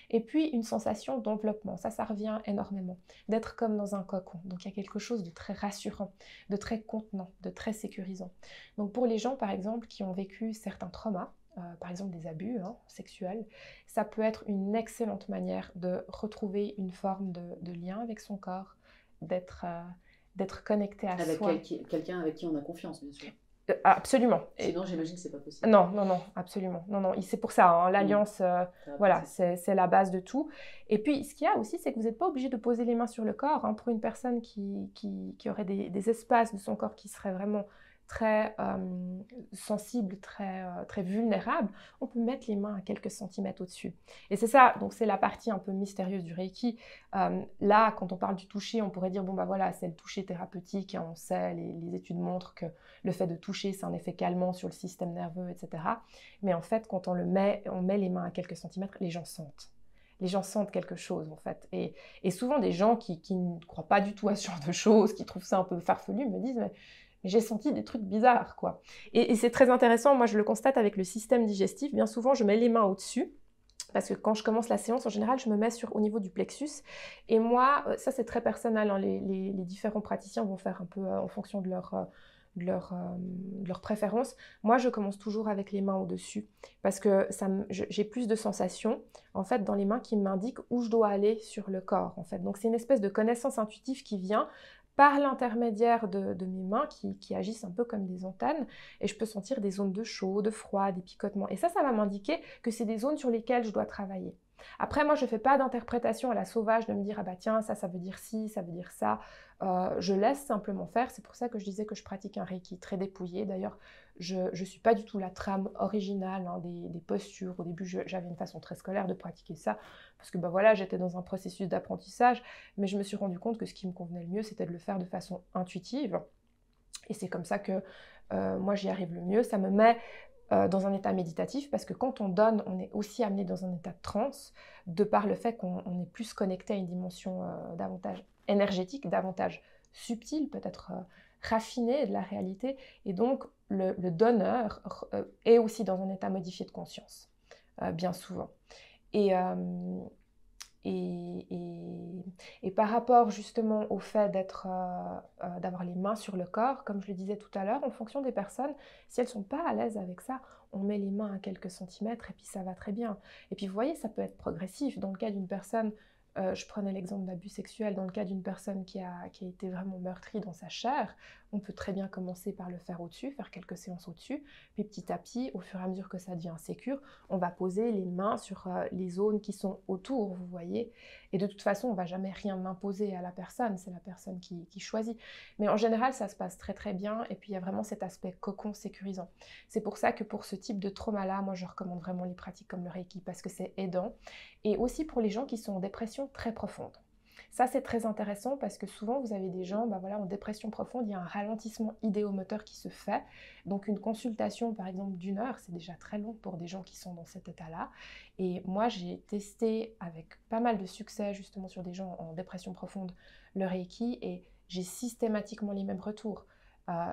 Et puis, une sensation d'enveloppement. Ça revient énormément. D'être comme dans un cocon. Donc, il y a quelque chose de très rassurant, de très contenant, de très sécurisant. Donc, pour les gens, par exemple, qui ont vécu certains traumas, par exemple des abus sexuels, ça peut être une excellente manière de retrouver une forme de lien avec son corps, d'être connecté à Avec soi. quelqu'un avec qui on a confiance, bien sûr. Absolument. Sinon, j'imagine que c'est pas possible. Non, non, non, absolument. Non, non, c'est pour ça, l'alliance, voilà, c'est la base de tout. Et puis, ce qu'il y a aussi, c'est que vous n'êtes pas obligé de poser les mains sur le corps. Pour une personne qui aurait des espaces de son corps qui seraient vraiment très sensibles, très vulnérables, on peut mettre les mains à quelques centimètres au-dessus. Et c'est ça, donc c'est la partie un peu mystérieuse du Reiki. Là, quand on parle du toucher, on pourrait dire, bon, bah voilà, c'est le toucher thérapeutique, on sait, les études montrent que le fait de toucher, c'est un effet calmant sur le système nerveux, etc. Mais en fait, quand on met les mains à quelques centimètres, les gens sentent. Les gens sentent quelque chose, en fait. Et souvent, des gens qui ne croient pas du tout à ce genre de choses, qui trouvent ça un peu farfelu, me disent, mais j'ai senti des trucs bizarres, quoi. Et c'est très intéressant, moi je le constate avec le système digestif. Bien souvent, je mets les mains au-dessus, parce que quand je commence la séance, en général, je me mets au niveau du plexus. Et moi, ça c'est très personnel, les différents praticiens vont faire un peu en fonction de leur préférence. Moi, je commence toujours avec les mains au-dessus parce que j'ai plus de sensations en fait dans les mains qui m'indiquent où je dois aller sur le corps. En fait. Donc, c'est une espèce de connaissance intuitive qui vient par l'intermédiaire de mes mains qui agissent un peu comme des antennes et je peux sentir des zones de chaud, de froid, des picotements. Et ça va m'indiquer que c'est des zones sur lesquelles je dois travailler. Après, moi, je ne fais pas d'interprétation à la sauvage de me dire « Ah bah tiens, ça veut dire ci, ça veut dire ça ». Je laisse simplement faire. C'est pour ça que je disais que je pratique un Reiki très dépouillé. D'ailleurs, je ne suis pas du tout la trame originale des postures. Au début, j'avais une façon très scolaire de pratiquer ça parce que bah voilà, j'étais dans un processus d'apprentissage, mais je me suis rendu compte que ce qui me convenait le mieux, c'était de le faire de façon intuitive. Et c'est comme ça que moi, j'y arrive le mieux. Ça me met dans un état méditatif parce que quand on donne, on est aussi amené dans un état de transe de par le fait qu'on est plus connecté à une dimension davantage énergétique, davantage subtile, peut-être raffinée de la réalité. Et donc, le donneur est aussi dans un état modifié de conscience, bien souvent. Et par rapport justement au fait d'avoir les mains sur le corps, comme je le disais tout à l'heure, en fonction des personnes, si elles ne sont pas à l'aise avec ça, on met les mains à quelques centimètres et puis ça va très bien. Et puis vous voyez, ça peut être progressif. Dans le cas d'une personne, je prenais l'exemple d'abus sexuel, dans le cas d'une personne qui a été vraiment meurtrie dans sa chair, on peut très bien commencer par le faire au-dessus, faire quelques séances au-dessus, puis petit à petit, au fur et à mesure que ça devient sécure, on va poser les mains sur les zones qui sont autour, vous voyez. Et de toute façon, on ne va jamais rien imposer à la personne, c'est la personne qui choisit. Mais en général, ça se passe très très bien, et puis il y a vraiment cet aspect cocon sécurisant. C'est pour ça que pour ce type de trauma-là, moi je recommande vraiment les pratiques comme le Reiki, parce que c'est aidant, et aussi pour les gens qui sont en dépression très profonde. Ça, c'est très intéressant parce que souvent, vous avez des gens en dépression profonde, il y a un ralentissement idéomoteur qui se fait. Donc, une consultation, par exemple, d'1 heure, c'est déjà très long pour des gens qui sont dans cet état-là. Et moi, j'ai testé avec pas mal de succès, justement, sur des gens en dépression profonde, le Reiki, et j'ai systématiquement les mêmes retours.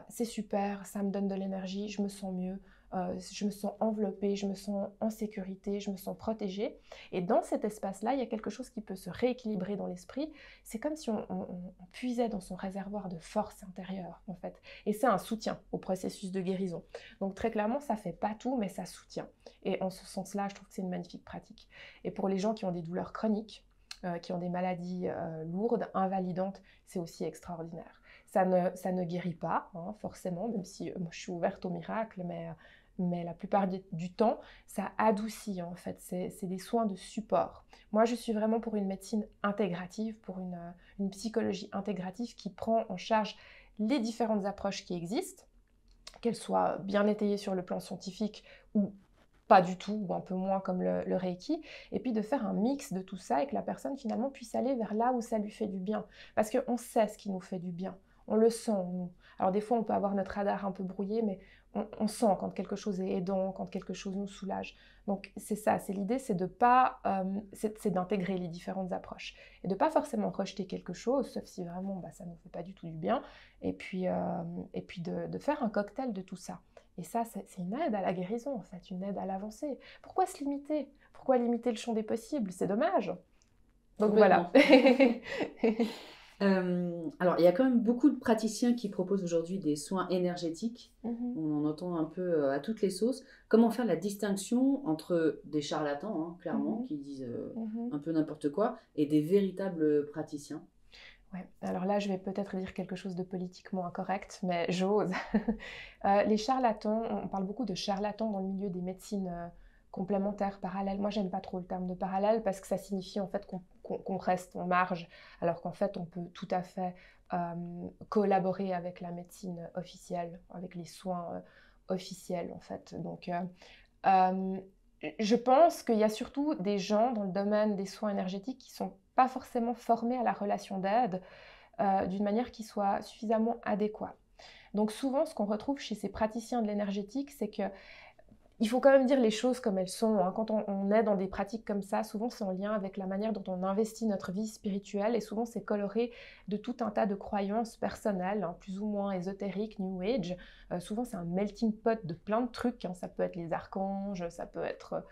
C'est super, ça me donne de l'énergie, je me sens mieux, je me sens enveloppée, je me sens en sécurité, je me sens protégée. Et dans cet espace-là, il y a quelque chose qui peut se rééquilibrer dans l'esprit. C'est comme si on puisait dans son réservoir de force intérieure, en fait. Et c'est un soutien au processus de guérison. Donc très clairement, ça ne fait pas tout, mais ça soutient. Et en ce sens-là, je trouve que c'est une magnifique pratique. Et pour les gens qui ont des douleurs chroniques, qui ont des maladies lourdes, invalidantes, c'est aussi extraordinaire. Ça ne guérit pas, forcément, même si moi je suis ouverte au miracle, mais la plupart du temps, ça adoucit en fait, c'est des soins de support. Moi, je suis vraiment pour une médecine intégrative, pour une psychologie intégrative qui prend en charge les différentes approches qui existent, qu'elles soient bien étayées sur le plan scientifique ou pas du tout, ou un peu moins comme le Reiki, et puis de faire un mix de tout ça et que la personne finalement puisse aller vers là où ça lui fait du bien. Parce qu'on sait ce qui nous fait du bien, on le sent en nous. Alors des fois, on peut avoir notre radar un peu brouillé, mais on sent quand quelque chose est aidant, quand quelque chose nous soulage. Donc c'est ça, c'est l'idée, c'est de pas, c'est d'intégrer les différentes approches et de pas forcément rejeter quelque chose, sauf si vraiment ça nous fait pas du tout du bien, et puis de faire un cocktail de tout ça. Et ça, c'est une aide à la guérison en fait, une aide à l'avancée. Pourquoi se limiter? Pourquoi limiter le champ des possibles? C'est dommage. Donc voilà. Alors, il y a quand même beaucoup de praticiens qui proposent aujourd'hui des soins énergétiques. On en entend un peu à toutes les sauces. Comment faire la distinction entre des charlatans, hein, clairement, qui disent un peu n'importe quoi, et des véritables praticiens? Ouais. Alors là, je vais peut-être dire quelque chose de politiquement incorrect, mais j'ose. Les charlatans, on parle beaucoup de charlatans dans le milieu des médecines complémentaires, parallèles. Moi, j'aime pas trop le terme de parallèle parce que ça signifie en fait qu'on reste en marge, alors qu'en fait, on peut tout à fait collaborer avec la médecine officielle, avec les soins officiels en fait. Donc, je pense qu'il y a surtout des gens dans le domaine des soins énergétiques qui sont pas forcément formés à la relation d'aide d'une manière qui soit suffisamment adéquate. Donc souvent, ce qu'on retrouve chez ces praticiens de l'énergétique, c'est que il faut quand même dire les choses comme elles sont. Hein. Quand on est dans des pratiques comme ça, souvent c'est en lien avec la manière dont on investit notre vie spirituelle et souvent c'est coloré de tout un tas de croyances personnelles, hein, plus ou moins ésotériques, New Age. Souvent c'est un melting pot de plein de trucs. Hein. Ça peut être les archanges, ça peut être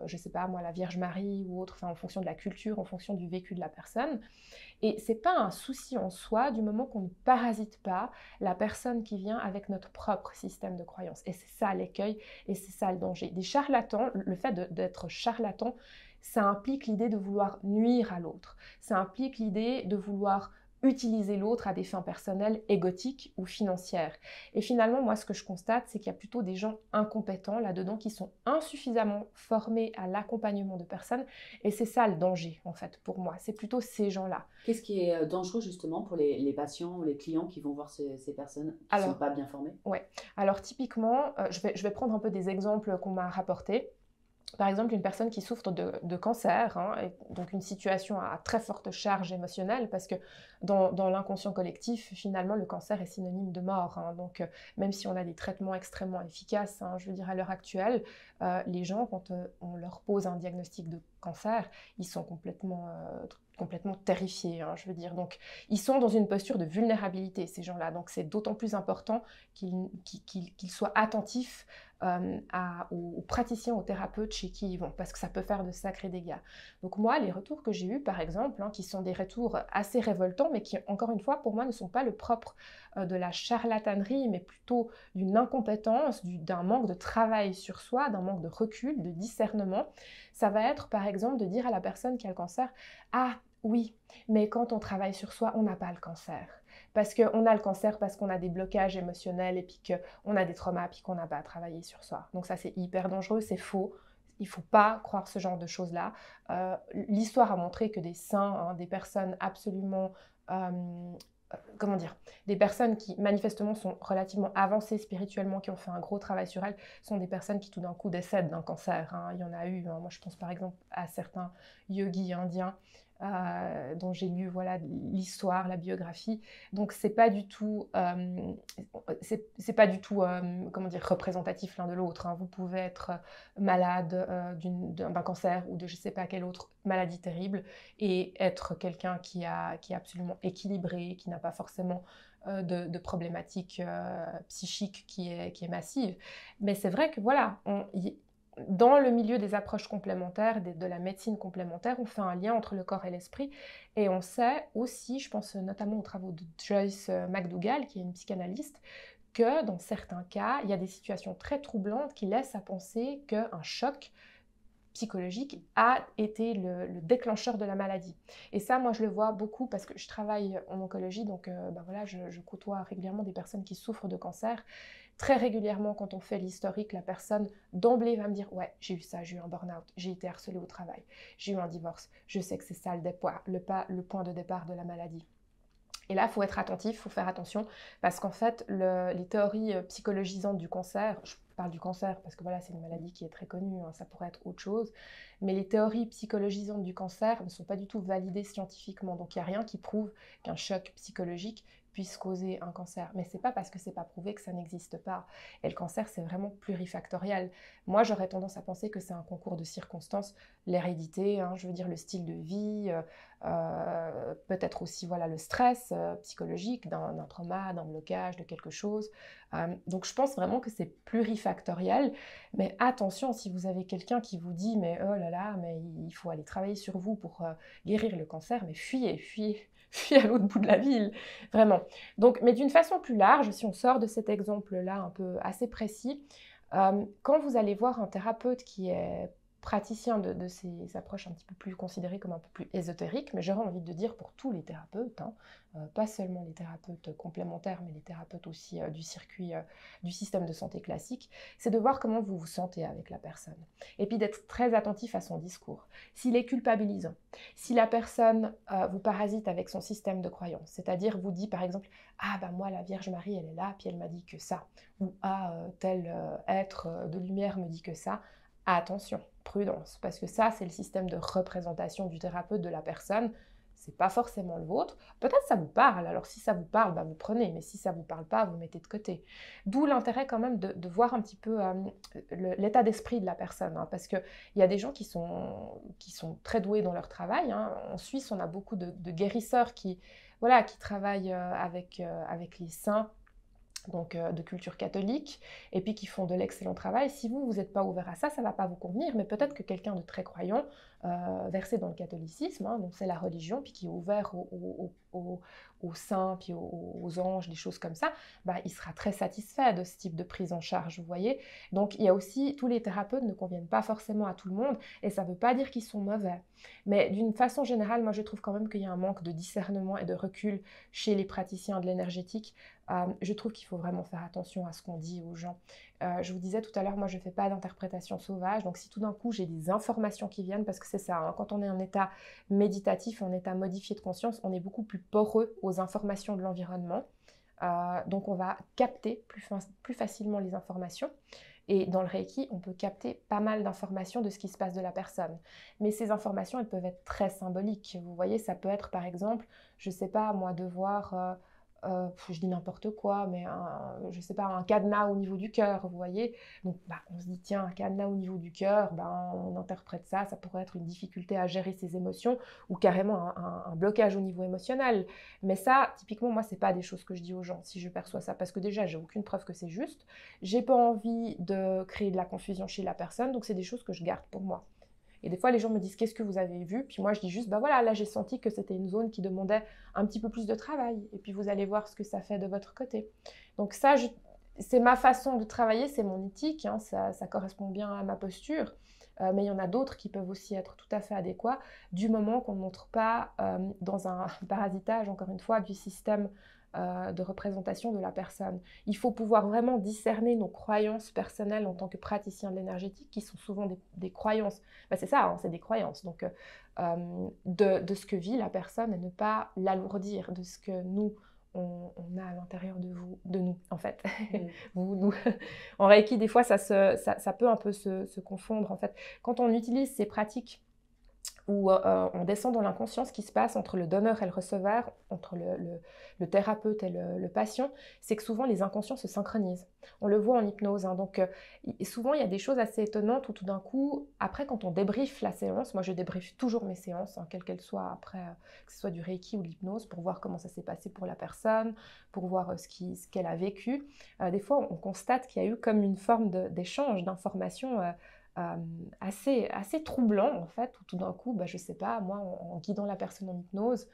je sais pas moi, la Vierge Marie ou autre, en fonction de la culture, en fonction du vécu de la personne. Et c'est pas un souci en soi du moment qu'on ne parasite pas la personne qui vient avec notre propre système de croyance. Et c'est ça l'écueil et c'est ça le danger. Des charlatans, le fait d'être charlatan, ça implique l'idée de vouloir nuire à l'autre. Ça implique l'idée de vouloir utiliser l'autre à des fins personnelles, égotiques ou financières. Et finalement, moi, ce que je constate, c'est qu'il y a plutôt des gens incompétents là-dedans qui sont insuffisamment formés à l'accompagnement de personnes. Et c'est ça le danger, en fait, pour moi. C'est plutôt ces gens-là. Qu'est-ce qui est dangereux, justement, pour les patients ou les clients qui vont voir ces personnes qui ne sont pas bien formées? Ouais. Alors, typiquement, je vais prendre un peu des exemples qu'on m'a rapportés. Par exemple, une personne qui souffre de cancer, hein, et donc une situation à très forte charge émotionnelle, parce que dans l'inconscient collectif, finalement, le cancer est synonyme de mort. Hein, donc, même si on a des traitements extrêmement efficaces, hein, je veux dire, à l'heure actuelle, les gens, quand on leur pose un diagnostic de cancer, ils sont complètement terrifiés, hein, je veux dire. Donc, ils sont dans une posture de vulnérabilité, ces gens-là. Donc, c'est d'autant plus important qu'ils soient attentifs aux praticiens, aux thérapeutes chez qui ils vont, parce que ça peut faire de sacrés dégâts. Donc moi, les retours que j'ai eus, par exemple, hein, qui sont des retours assez révoltants, mais qui, encore une fois, pour moi, ne sont pas le propre de la charlatanerie, mais plutôt d'une incompétence, d'un manque de travail sur soi, d'un manque de recul, de discernement. Ça va être, par exemple, de dire à la personne qui a le cancer, « Ah, oui, mais quand on travaille sur soi, on n'a pas le cancer. » Parce qu'on a le cancer parce qu'on a des blocages émotionnels et puis qu'on a des traumas puis qu'on n'a pas travaillé sur soi. Donc ça, c'est hyper dangereux, c'est faux. Il ne faut pas croire ce genre de choses-là. L'histoire a montré que des saints, hein, des personnes absolument... comment dire, des personnes qui manifestement sont relativement avancées spirituellement, qui ont fait un gros travail sur elles, sont des personnes qui tout d'un coup décèdent d'un cancer. Hein. Il y en a eu, hein. Moi je pense par exemple à certains yogis indiens dont j'ai lu l'histoire, la biographie. Donc c'est pas du tout, comment dire, représentatif l'un de l'autre. Hein. Vous pouvez être malade d'un cancer ou de je sais pas quelle autre maladie terrible et être quelqu'un qui est absolument équilibré, qui n'a pas forcément de problématiques psychiques qui est massive. Mais c'est vrai que voilà, dans le milieu des approches complémentaires, de la médecine complémentaire, on fait un lien entre le corps et l'esprit. Et on sait aussi, je pense notamment aux travaux de Joyce McDougall, qui est une psychanalyste, que dans certains cas, il y a des situations très troublantes qui laissent à penser qu'un choc psychologique a été le déclencheur de la maladie. Et ça, moi, je le vois beaucoup parce que je travaille en oncologie, donc je côtoie régulièrement des personnes qui souffrent de cancer. Très régulièrement, quand on fait l'historique, la personne d'emblée va me dire « Ouais, j'ai eu ça, j'ai eu un burn-out, j'ai été harcelée au travail, j'ai eu un divorce, je sais que c'est ça le point de départ de la maladie. » Et là, il faut être attentif, il faut faire attention, parce qu'en fait, les théories psychologisantes du cancer, je parle du cancer parce que voilà, c'est une maladie qui est très connue, hein, ça pourrait être autre chose, mais les théories psychologisantes du cancer ne sont pas du tout validées scientifiquement, donc il n'y a rien qui prouve qu'un choc psychologique puisse causer un cancer. Mais c'est pas parce que c'est pas prouvé que ça n'existe pas. Et le cancer, c'est vraiment plurifactoriel. Moi, j'aurais tendance à penser que c'est un concours de circonstances, l'hérédité, je veux dire le style de vie, peut-être aussi voilà, le stress psychologique d'un trauma, d'un blocage, de quelque chose. Donc je pense vraiment que c'est plurifactoriel. Mais attention, si vous avez quelqu'un qui vous dit mais oh là là, mais il faut aller travailler sur vous pour guérir le cancer, mais fuyez à l'autre bout de la ville, vraiment. Donc, mais d'une façon plus large, si on sort de cet exemple-là un peu assez précis, quand vous allez voir un thérapeute qui est praticien de ces approches un petit peu plus considérées comme un peu plus ésotériques, mais j'aurais envie de dire pour tous les thérapeutes, pas seulement les thérapeutes complémentaires, mais les thérapeutes aussi du circuit, du système de santé classique, c'est de voir comment vous vous sentez avec la personne. Et puis d'être très attentif à son discours. S'il est culpabilisant, si la personne vous parasite avec son système de croyance, c'est-à-dire vous dit par exemple « Ah ben moi la Vierge Marie elle est là, puis elle m'a dit que ça » ou « Ah tel être de lumière me dit que ça », attention, prudence, parce que ça, c'est le système de représentation du thérapeute de la personne. C'est pas forcément le vôtre. Peut-être ça vous parle. Alors si ça vous parle, vous prenez. Mais si ça vous parle pas, vous mettez de côté. D'où l'intérêt quand même de voir un petit peu l'état d'esprit de la personne. Parce qu'il y a des gens qui sont très doués dans leur travail. En Suisse, on a beaucoup de guérisseurs qui travaillent avec les saints, donc de culture catholique, et puis qui font de l'excellent travail. Si vous n'êtes pas ouvert à ça, ça ne va pas vous convenir, mais peut-être que quelqu'un de très croyant, versé dans le catholicisme, donc c'est la religion, puis qui est ouvert aux saints, puis aux anges, des choses comme ça, il sera très satisfait de ce type de prise en charge, vous voyez. Donc il y a aussi, tous les thérapeutes ne conviennent pas forcément à tout le monde, et ça ne veut pas dire qu'ils sont mauvais. Mais d'une façon générale, moi je trouve quand même qu'il y a un manque de discernement et de recul chez les praticiens de l'énergétique. Je trouve qu'il faut vraiment faire attention à ce qu'on dit aux gens. Je vous disais tout à l'heure, moi je ne fais pas d'interprétation sauvage, donc si tout d'un coup j'ai des informations qui viennent, parce que c'est ça, quand on est en état méditatif, en état modifié de conscience, on est beaucoup plus poreux aux informations de l'environnement, donc on va capter plus facilement les informations. Et dans le Reiki, on peut capter pas mal d'informations de ce qui se passe de la personne. Mais ces informations, elles peuvent être très symboliques. Vous voyez, ça peut être par exemple, je ne sais pas, moi, de voir... je dis n'importe quoi, mais je sais pas, un cadenas au niveau du cœur, vous voyez. Donc on se dit, tiens, un cadenas au niveau du cœur, on interprète ça, ça pourrait être une difficulté à gérer ses émotions, ou carrément un blocage au niveau émotionnel. Mais ça, typiquement, moi, c'est pas des choses que je dis aux gens, si je perçois ça, parce que déjà, j'ai aucune preuve que c'est juste, j'ai pas envie de créer de la confusion chez la personne, donc c'est des choses que je garde pour moi. Et des fois, les gens me disent « Qu'est-ce que vous avez vu ?» Puis moi, je dis juste « Voilà, là, j'ai senti que c'était une zone qui demandait un petit peu plus de travail. Et puis, vous allez voir ce que ça fait de votre côté. » Donc ça, c'est ma façon de travailler, c'est mon éthique. Ça correspond bien à ma posture. Mais il y en a d'autres qui peuvent aussi être tout à fait adéquats du moment qu'on ne montre pas dans un parasitage, encore une fois, du système de représentation de la personne. Il faut pouvoir vraiment discerner nos croyances personnelles en tant que praticien de l'énergétique, qui sont souvent des croyances. C'est ça, c'est des croyances. Donc, de ce que vit la personne et ne pas l'alourdir de ce que nous, on a à l'intérieur de nous, en fait. Vous, nous. En Reiki, des fois, ça peut un peu se confondre, en fait. Quand on utilise ces pratiques où on descend dans l'inconscient, ce qui se passe entre le donneur et le receveur, entre le thérapeute et le patient, c'est que souvent les inconscients se synchronisent. On le voit en hypnose. Donc souvent il y a des choses assez étonnantes où tout d'un coup, après quand on débriefe la séance, moi je débriefe toujours mes séances, quelles qu'elles soient après, que ce soit du Reiki ou de l'hypnose, pour voir comment ça s'est passé pour la personne, pour voir ce qu'elle a vécu. Des fois on constate qu'il y a eu comme une forme d'échange d'informations assez troublant en fait, où tout d'un coup, je sais pas, moi en guidant la personne en hypnose,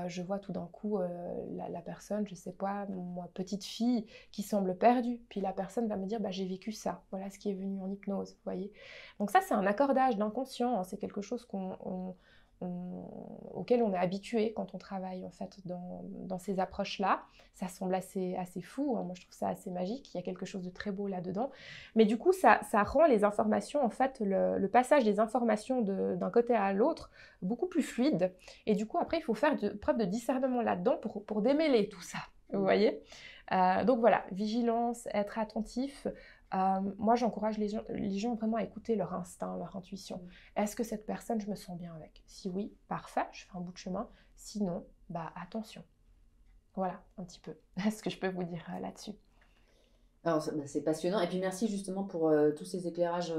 je vois tout d'un coup la personne, je sais pas, moi petite fille qui semble perdue, puis la personne va me dire j'ai vécu ça, voilà ce qui est venu en hypnose, vous voyez. Donc ça c'est un accordage d'inconscient, c'est quelque chose auquel on est habitué quand on travaille en fait dans ces approches-là. Ça semble assez fou, moi je trouve ça assez magique, il y a quelque chose de très beau là-dedans. Mais du coup, ça rend les informations, en fait, le passage des informations d'un côté à l'autre beaucoup plus fluide. Et du coup, après, il faut faire preuve de discernement là-dedans pour démêler tout ça, vous voyez. Donc voilà, vigilance, être attentif. Moi, j'encourage les gens vraiment à écouter leur instinct, leur intuition. Est-ce que cette personne, je me sens bien avec? Si oui, parfait, je fais un bout de chemin. Sinon, attention. Voilà, un petit peu ce que je peux vous dire là-dessus. Alors, c'est passionnant. Et puis, merci justement pour tous ces éclairages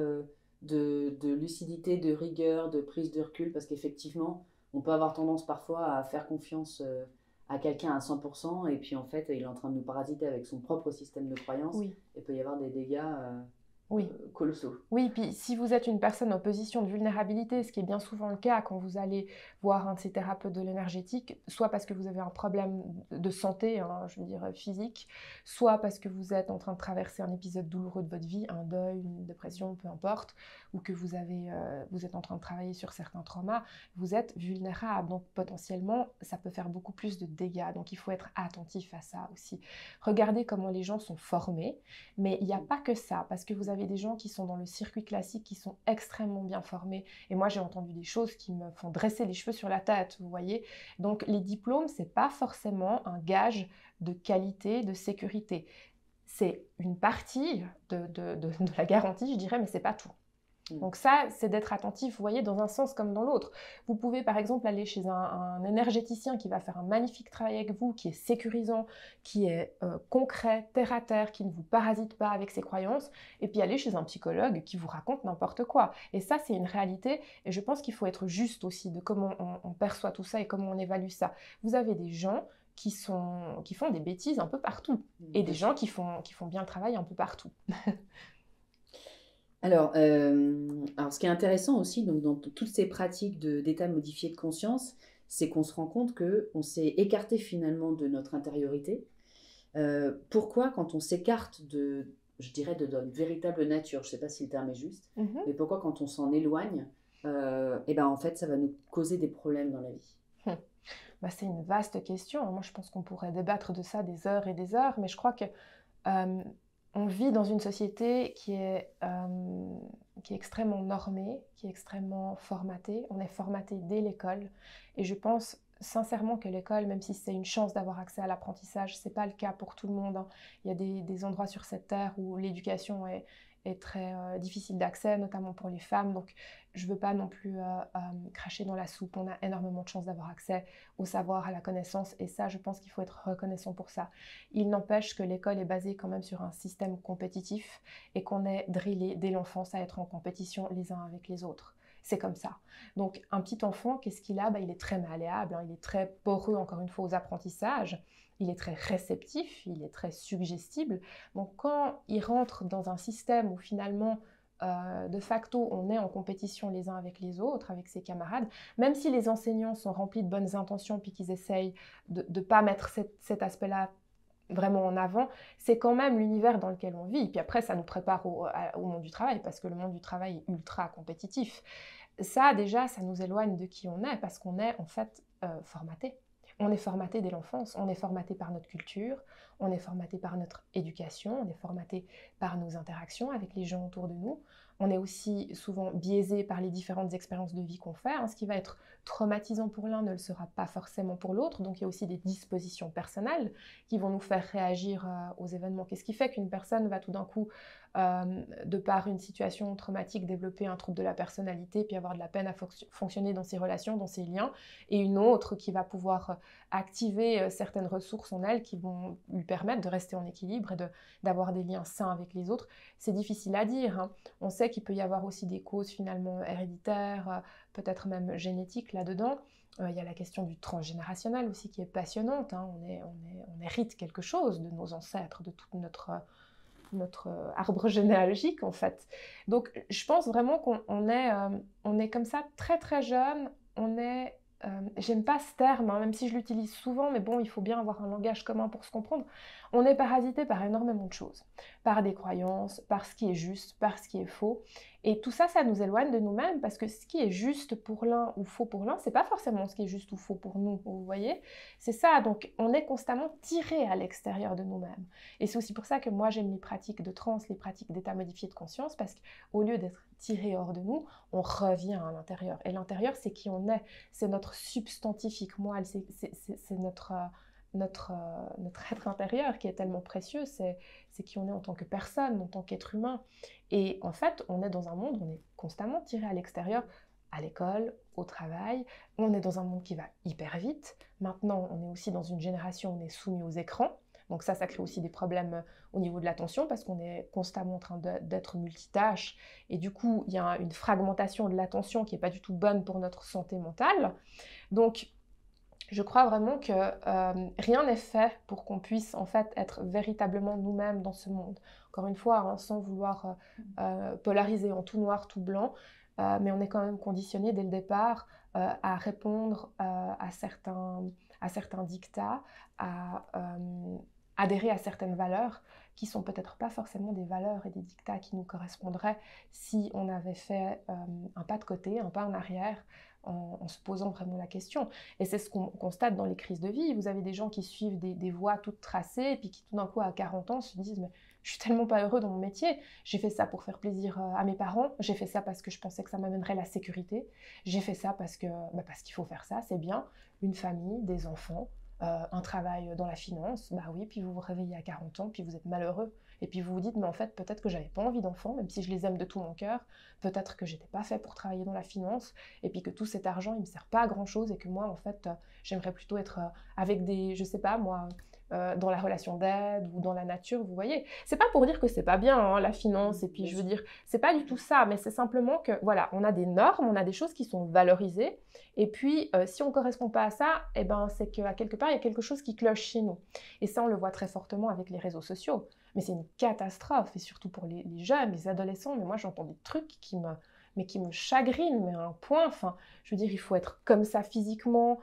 de lucidité, de rigueur, de prise de recul, parce qu'effectivement, on peut avoir tendance parfois à faire confiance à quelqu'un à 100%, et puis en fait, il est en train de nous parasiter avec son propre système de croyance, Oui, et il peut y avoir des dégâts oui. colossaux. Oui, puis si vous êtes une personne en position de vulnérabilité, ce qui est bien souvent le cas quand vous allez voir un de ces thérapeutes de l'énergétique, soit parce que vous avez un problème de santé, hein, je veux dire physique, soit parce que vous êtes en train de traverser un épisode douloureux de votre vie, un deuil, une dépression, peu importe, ou que vous êtes en train de travailler sur certains traumas, vous êtes vulnérable. Donc potentiellement, ça peut faire beaucoup plus de dégâts. Donc il faut être attentif à ça aussi. Regardez comment les gens sont formés, mais il n'y a pas que ça, parce que vous avez des gens qui sont dans le circuit classique, qui sont extrêmement bien formés. Et moi, j'ai entendu des choses qui me font dresser les cheveux sur la tête, vous voyez. Donc, les diplômes, c'est pas forcément un gage de qualité, de sécurité. C'est une partie de la garantie, je dirais, mais c'est pas tout. Donc ça, c'est d'être attentif, vous voyez, dans un sens comme dans l'autre. Vous pouvez par exemple aller chez un énergéticien qui va faire un magnifique travail avec vous, qui est sécurisant, qui est concret, terre à terre, qui ne vous parasite pas avec ses croyances, et puis aller chez un psychologue qui vous raconte n'importe quoi. Et ça, c'est une réalité, et je pense qu'il faut être juste aussi de comment on perçoit tout ça et comment on évalue ça. Vous avez des gens qui font des bêtises un peu partout, et des gens qui font bien le travail un peu partout. Alors, ce qui est intéressant aussi donc, dans toutes ces pratiques d'état modifié de conscience, c'est qu'on se rend compte qu'on s'est écarté finalement de notre intériorité. Pourquoi, quand on s'écarte je dirais, de notre véritable nature, je ne sais pas si le terme est juste, mais pourquoi quand on s'en éloigne, et ben en fait, ça va nous causer des problèmes dans la vie. Bah, c'est une vaste question. Moi, je pense qu'on pourrait débattre de ça des heures et des heures, mais je crois que on vit dans une société qui est extrêmement normée, qui est extrêmement formatée. On est formaté dès l'école. Et je pense sincèrement que l'école, même si c'est une chance d'avoir accès à l'apprentissage, ce n'est pas le cas pour tout le monde, hein. Il y a des endroits sur cette terre où l'éducation est très difficile d'accès, notamment pour les femmes. Donc, je ne veux pas non plus cracher dans la soupe. On a énormément de chance d'avoir accès au savoir, à la connaissance. Et ça, je pense qu'il faut être reconnaissant pour ça. Il n'empêche que l'école est basée quand même sur un système compétitif et qu'on est drillé dès l'enfance à être en compétition les uns avec les autres. C'est comme ça. Donc, un petit enfant, qu'est-ce qu'il a? Il est très malléable, hein, il est très poreux, encore une fois, aux apprentissages. Il est très réceptif, il est très suggestible. Donc, quand il rentre dans un système où finalement, de facto, on est en compétition les uns avec les autres, avec ses camarades, même si les enseignants sont remplis de bonnes intentions puis qu'ils essayent de ne pas mettre cet aspect-là vraiment en avant, c'est quand même l'univers dans lequel on vit. Puis après, ça nous prépare au monde du travail, parce que le monde du travail est ultra compétitif. Ça, déjà, ça nous éloigne de qui on est, parce qu'on est en fait formaté. On est formaté dès l'enfance, on est formaté par notre culture, on est formaté par notre éducation, on est formaté par nos interactions avec les gens autour de nous. On est aussi souvent biaisé par les différentes expériences de vie qu'on fait. Ce qui va être traumatisant pour l'un ne le sera pas forcément pour l'autre. Donc il y a aussi des dispositions personnelles qui vont nous faire réagir aux événements. Qu'est-ce qui fait qu'une personne va tout d'un coup, de par une situation traumatique, développer un trouble de la personnalité, puis avoir de la peine à fonctionner dans ses relations, dans ses liens, et une autre qui va pouvoir activer certaines ressources en elle qui vont lui permettre de rester en équilibre et d'avoir des liens sains avec les autres. C'est difficile à dire, hein. On sait qu'il peut y avoir aussi des causes finalement héréditaires, peut-être même génétiques là-dedans. Il y a la question du transgénérationnel aussi qui est passionnante, hein. On hérite quelque chose de nos ancêtres, de toute notre arbre généalogique en fait. Donc je pense vraiment on est comme ça très très jeune, j'aime pas ce terme, hein, même si je l'utilise souvent, mais bon, il faut bien avoir un langage commun pour se comprendre. On est parasité par énormément de choses, par des croyances, par ce qui est juste, par ce qui est faux. Et tout ça, ça nous éloigne de nous-mêmes, parce que ce qui est juste pour l'un ou faux pour l'un, c'est pas forcément ce qui est juste ou faux pour nous, vous voyez? C'est ça, donc on est constamment tiré à l'extérieur de nous-mêmes. Et c'est aussi pour ça que moi j'aime les pratiques de trance, les pratiques d'état modifié de conscience, parce qu'au lieu d'être tiré hors de nous, on revient à l'intérieur. Et l'intérieur, c'est qui on est, c'est notre substantifique moelle, c'est notre être intérieur qui est tellement précieux, c'est qui on est en tant que personne, en tant qu'être humain. Et en fait, on est dans un monde où on est constamment tiré à l'extérieur, à l'école, au travail, on est dans un monde qui va hyper vite. Maintenant, on est aussi dans une génération où on est soumis aux écrans. Donc ça crée aussi des problèmes au niveau de l'attention parce qu'on est constamment en train d'être multitâche. Et du coup, il y a une fragmentation de l'attention qui n'est pas du tout bonne pour notre santé mentale. Donc, je crois vraiment que rien n'est fait pour qu'on puisse en fait être véritablement nous-mêmes dans ce monde. Encore une fois, hein, sans vouloir polariser en tout noir, tout blanc, mais on est quand même conditionné dès le départ à répondre à certains dictats, à adhérer à certaines valeurs qui sont peut-être pas forcément des valeurs et des dictats qui nous correspondraient si on avait fait un pas de côté, un pas en arrière, en se posant vraiment la question. Et c'est ce qu'on constate dans les crises de vie. Vous avez des gens qui suivent des voies toutes tracées et puis qui tout d'un coup à 40 ans se disent mais je suis tellement pas heureux dans mon métier, j'ai fait ça pour faire plaisir à mes parents, j'ai fait ça parce que je pensais que ça m'amènerait la sécurité, j'ai fait ça parce qu'il faut faire ça, c'est bien, une famille, des enfants, un travail dans la finance, bah oui, puis vous vous réveillez à 40 ans, puis vous êtes malheureux. Et puis vous vous dites, mais en fait, peut-être que j'avais pas envie d'enfants, même si je les aime de tout mon cœur, peut-être que j'étais pas fait pour travailler dans la finance, et puis que tout cet argent, il me sert pas à grand-chose, et que moi, en fait, j'aimerais plutôt être avec des, je sais pas, moi, dans la relation d'aide ou dans la nature, vous voyez. C'est pas pour dire que c'est pas bien, hein, la finance, et puis je veux dire, c'est pas du tout ça, mais c'est simplement que, voilà, on a des normes, on a des choses qui sont valorisées, et puis si on correspond pas à ça, eh ben, c'est qu'à quelque part, il y a quelque chose qui cloche chez nous. Et ça, on le voit très fortement avec les réseaux sociaux. Mais c'est une catastrophe, et surtout pour les jeunes, les adolescents, mais moi j'entends des trucs qui me chagrinent, mais à un point, enfin, je veux dire, il faut être comme ça physiquement,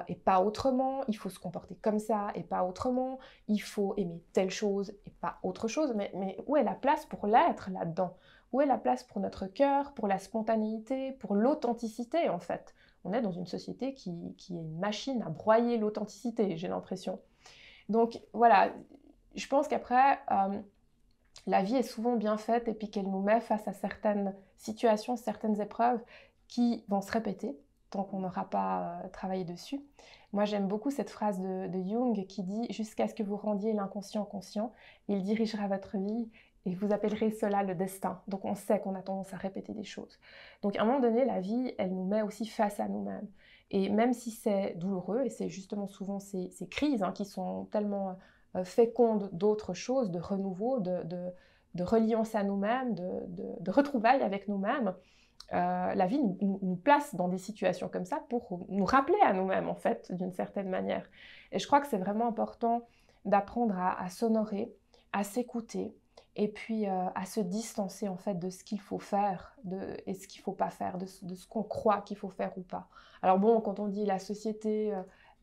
et pas autrement, il faut se comporter comme ça et pas autrement, il faut aimer telle chose et pas autre chose, mais où est la place pour l'être là-dedans? Où est la place pour notre cœur, pour la spontanéité, pour l'authenticité en fait? On est dans une société qui est une machine à broyer l'authenticité, j'ai l'impression. Donc voilà, je pense qu'après, la vie est souvent bien faite et puis qu'elle nous met face à certaines situations, certaines épreuves qui vont se répéter tant qu'on n'aura pas travaillé dessus. Moi, j'aime beaucoup cette phrase de Jung qui dit « Jusqu'à ce que vous rendiez l'inconscient conscient, il dirigera votre vie et vous appellerez cela le destin. » Donc, on sait qu'on a tendance à répéter des choses. Donc, à un moment donné, la vie, elle nous met aussi face à nous-mêmes. Et même si c'est douloureux, et c'est justement souvent ces crises qui sont tellement fécondes d'autres choses, de renouveau, de reliance à nous-mêmes, de retrouvailles avec nous-mêmes, la vie nous place dans des situations comme ça pour nous rappeler à nous-mêmes, en fait, d'une certaine manière. Et je crois que c'est vraiment important d'apprendre à s'honorer, à s'écouter, et puis à se distancer, en fait, de ce qu'il faut faire et ce qu'il ne faut pas faire, de ce qu'on croit qu'il faut faire ou pas. Alors bon, quand on dit la société